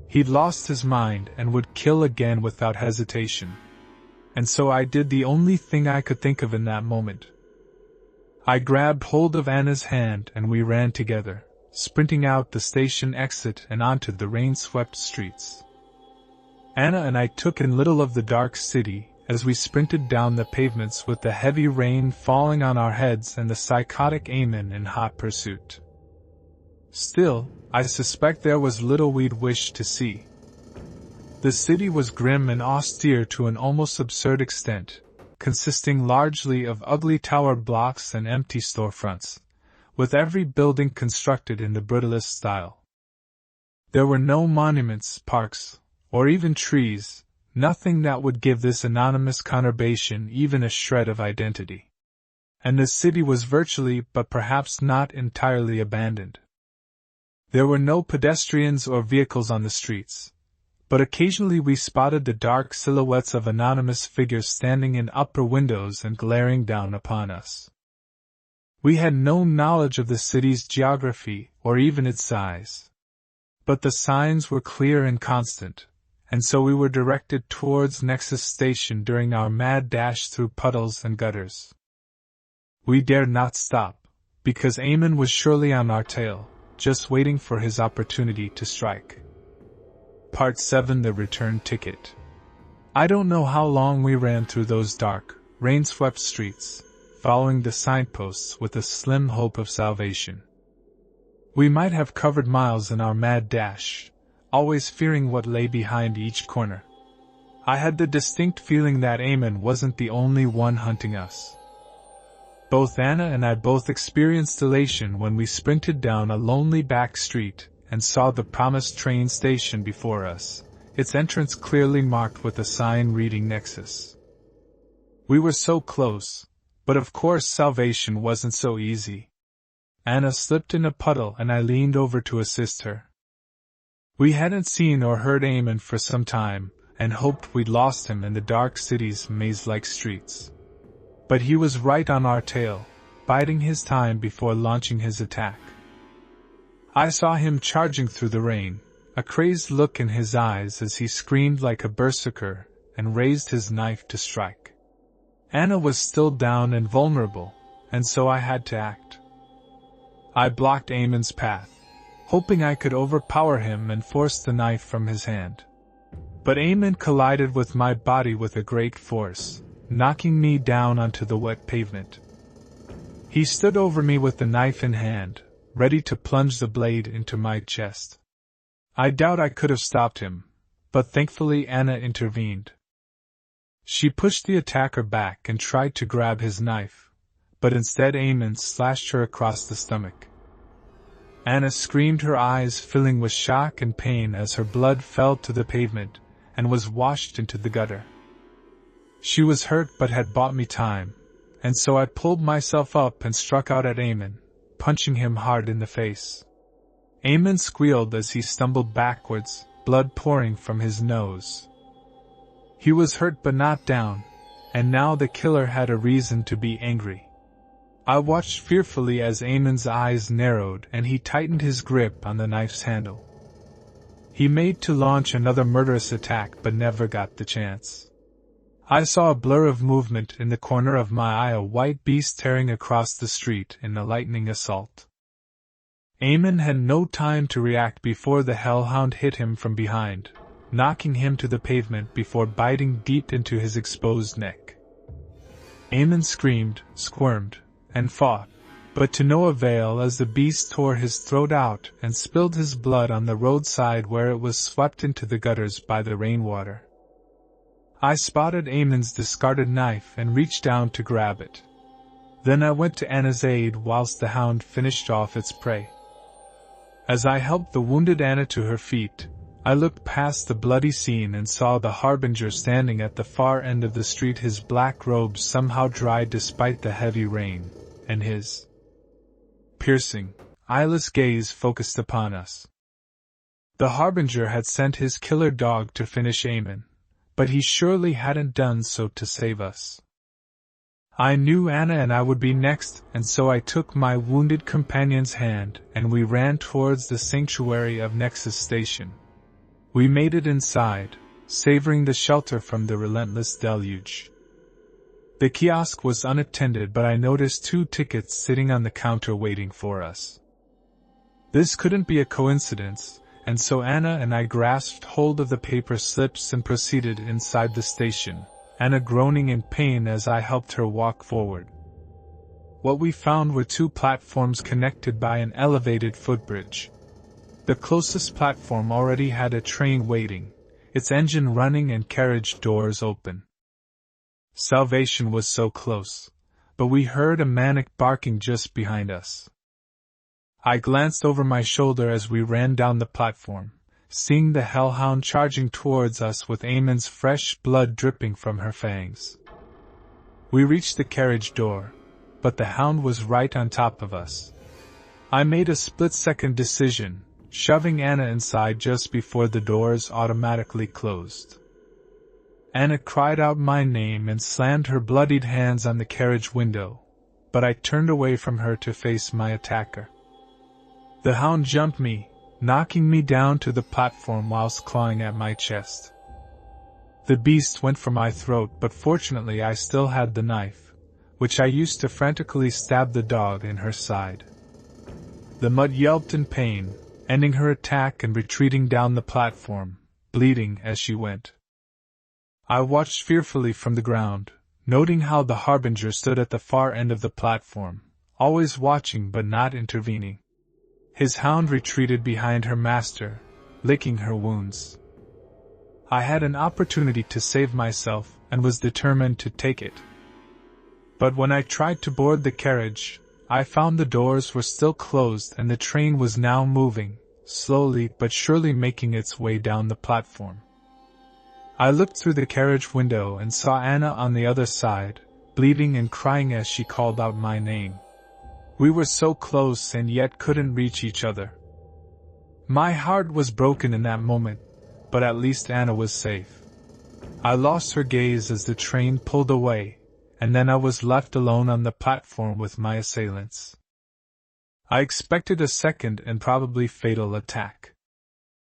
He'd lost his mind and would kill again without hesitation. And so I did the only thing I could think of in that moment. I grabbed hold of Anna's hand and we ran together, sprinting out the station exit and onto the rain-swept streets. Anna and I took in little of the dark city as we sprinted down the pavements with the heavy rain falling on our heads and the psychotic Omen in hot pursuit. Still, I suspect there was little we'd wish to see. The city was grim and austere to an almost absurd extent, consisting largely of ugly tower blocks and empty storefronts, with every building constructed in the brutalist style. There were no monuments, parks, or even trees, nothing that would give this anonymous conurbation even a shred of identity. And the city was virtually but perhaps not entirely abandoned. There were no pedestrians or vehicles on the streets, but occasionally we spotted the dark silhouettes of anonymous figures standing in upper windows and glaring down upon us. We had no knowledge of the city's geography or even its size. But the signs were clear and constant, and so we were directed towards Nexus Station during our mad dash through puddles and gutters. We dared not stop, because Omen was surely on our tail, just waiting for his opportunity to strike. Part 7: The Return Ticket. I don't know how long we ran through those dark, rain-swept streets, following the signposts with a slim hope of salvation. We might have covered miles in our mad dash, always fearing what lay behind each corner. I had the distinct feeling that Omen wasn't the only one hunting us. Both Anna and I both experienced elation when we sprinted down a lonely back street and saw the promised train station before us, its entrance clearly marked with a sign reading Nexus. We were so close, but of course salvation wasn't so easy. Anna slipped in a puddle and I leaned over to assist her. We hadn't seen or heard Omen for some time, and hoped we'd lost him in the dark city's maze-like streets. But he was right on our tail, biding his time before launching his attack. I saw him charging through the rain, a crazed look in his eyes as he screamed like a berserker and raised his knife to strike. Anna was still down and vulnerable, and so I had to act. I blocked Omen's path, hoping I could overpower him and force the knife from his hand. But Omen collided with my body with a great force, knocking me down onto the wet pavement. He stood over me with the knife in hand, ready to plunge the blade into my chest. I doubt I could have stopped him, but thankfully Anna intervened. She pushed the attacker back and tried to grab his knife, but instead Omen slashed her across the stomach. Anna screamed, her eyes filling with shock and pain as her blood fell to the pavement and was washed into the gutter. She was hurt but had bought me time, and so I pulled myself up and struck out at Omen, punching him hard in the face. Omen squealed as he stumbled backwards, blood pouring from his nose. He was hurt but not down, and now the killer had a reason to be angry. I watched fearfully as Omen's eyes narrowed and he tightened his grip on the knife's handle. He made to launch another murderous attack but never got the chance. I saw a blur of movement in the corner of my eye, a white beast tearing across the street in a lightning assault. Omen had no time to react before the hellhound hit him from behind, knocking him to the pavement before biting deep into his exposed neck. Omen screamed, squirmed, and fought, but to no avail as the beast tore his throat out and spilled his blood on the roadside where it was swept into the gutters by the rainwater. I spotted Omen's discarded knife and reached down to grab it. Then I went to Anna's aid whilst the hound finished off its prey. As I helped the wounded Anna to her feet, I looked past the bloody scene and saw the harbinger standing at the far end of the street, his black robes somehow dry despite the heavy rain, and his piercing, eyeless gaze focused upon us. The harbinger had sent his killer dog to finish Omen, but he surely hadn't done so to save us. I knew Anna and I would be next, and so I took my wounded companion's hand and we ran towards the sanctuary of Nexus Station. We made it inside, savoring the shelter from the relentless deluge. The kiosk was unattended, but I noticed 2 tickets sitting on the counter waiting for us. This couldn't be a coincidence, and so Anna and I grasped hold of the paper slips and proceeded inside the station, Anna groaning in pain as I helped her walk forward. What we found were two platforms connected by an elevated footbridge. The closest platform already had a train waiting, its engine running and carriage doors open. Salvation was so close, but we heard a maniac barking just behind us. I glanced over my shoulder as we ran down the platform, seeing the hellhound charging towards us with Omen's fresh blood dripping from her fangs. We reached the carriage door, but the hound was right on top of us. I made a split-second decision, shoving Anna inside just before the doors automatically closed. Anna cried out my name and slammed her bloodied hands on the carriage window, but I turned away from her to face my attacker. The hound jumped me, knocking me down to the platform whilst clawing at my chest. The beast went for my throat, but fortunately I still had the knife, which I used to frantically stab the dog in her side. The mutt yelped in pain, ending her attack and retreating down the platform, bleeding as she went. I watched fearfully from the ground, noting how the harbinger stood at the far end of the platform, always watching but not intervening. His hound retreated behind her master, licking her wounds. I had an opportunity to save myself and was determined to take it. But when I tried to board the carriage, I found the doors were still closed and the train was now moving, slowly but surely making its way down the platform. I looked through the carriage window and saw Anna on the other side, bleeding and crying as she called out my name. We were so close and yet couldn't reach each other. My heart was broken in that moment, but at least Anna was safe. I lost her gaze as the train pulled away, and then I was left alone on the platform with my assailants. I expected a second and probably fatal attack.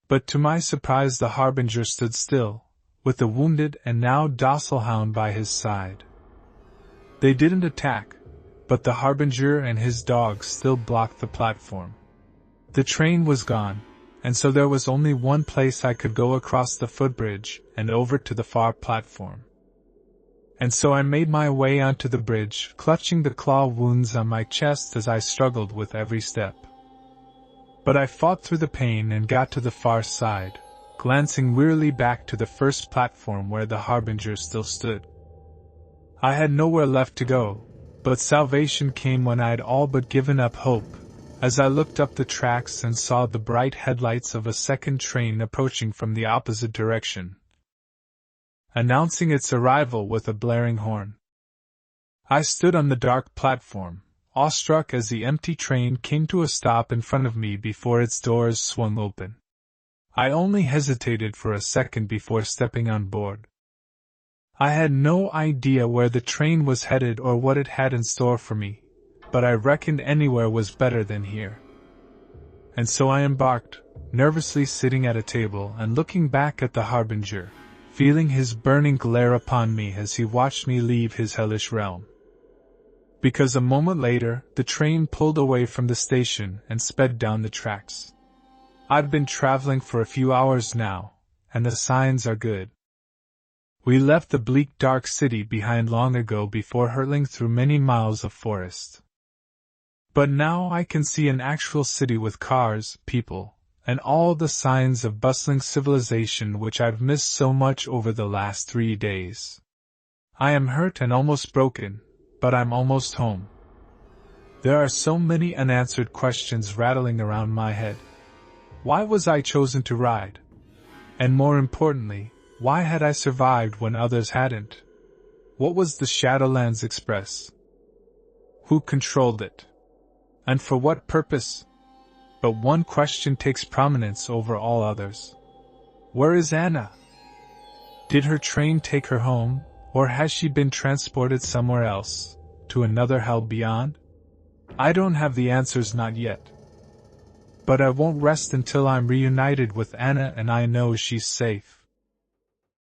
But to my surprise the harbinger stood still, with the wounded and now docile hound by his side. They didn't attack, but the harbinger and his dog still blocked the platform. The train was gone, and so there was only one place I could go across the footbridge and over to the far platform. And so I made my way onto the bridge, clutching the claw wounds on my chest as I struggled with every step. But I fought through the pain and got to the far side, glancing wearily back to the first platform where the harbinger still stood. I had nowhere left to go, but salvation came when I had all but given up hope, as I looked up the tracks and saw the bright headlights of a second train approaching from the opposite direction, announcing its arrival with a blaring horn. I stood on the dark platform, awestruck as the empty train came to a stop in front of me before its doors swung open. I only hesitated for a second before stepping on board. I had no idea where the train was headed or what it had in store for me, but I reckoned anywhere was better than here. And so I embarked, nervously sitting at a table and looking back at the harbinger, feeling his burning glare upon me as he watched me leave his hellish realm. Because a moment later, the train pulled away from the station and sped down the tracks. I've been traveling for a few hours now, and the signs are good. We left the bleak dark city behind long ago before hurtling through many miles of forest. But now I can see an actual city with cars, people, and all the signs of bustling civilization which I've missed so much over the last 3 days. I am hurt and almost broken, but I'm almost home. There are so many unanswered questions rattling around my head. Why was I chosen to ride? And more importantly, why had I survived when others hadn't? What was the Shadowlands Express? Who controlled it? And for what purpose? But one question takes prominence over all others. Where is Anna? Did her train take her home, or has she been transported somewhere else, to another hell beyond? I don't have the answers, not yet. But I won't rest until I'm reunited with Anna and I know she's safe.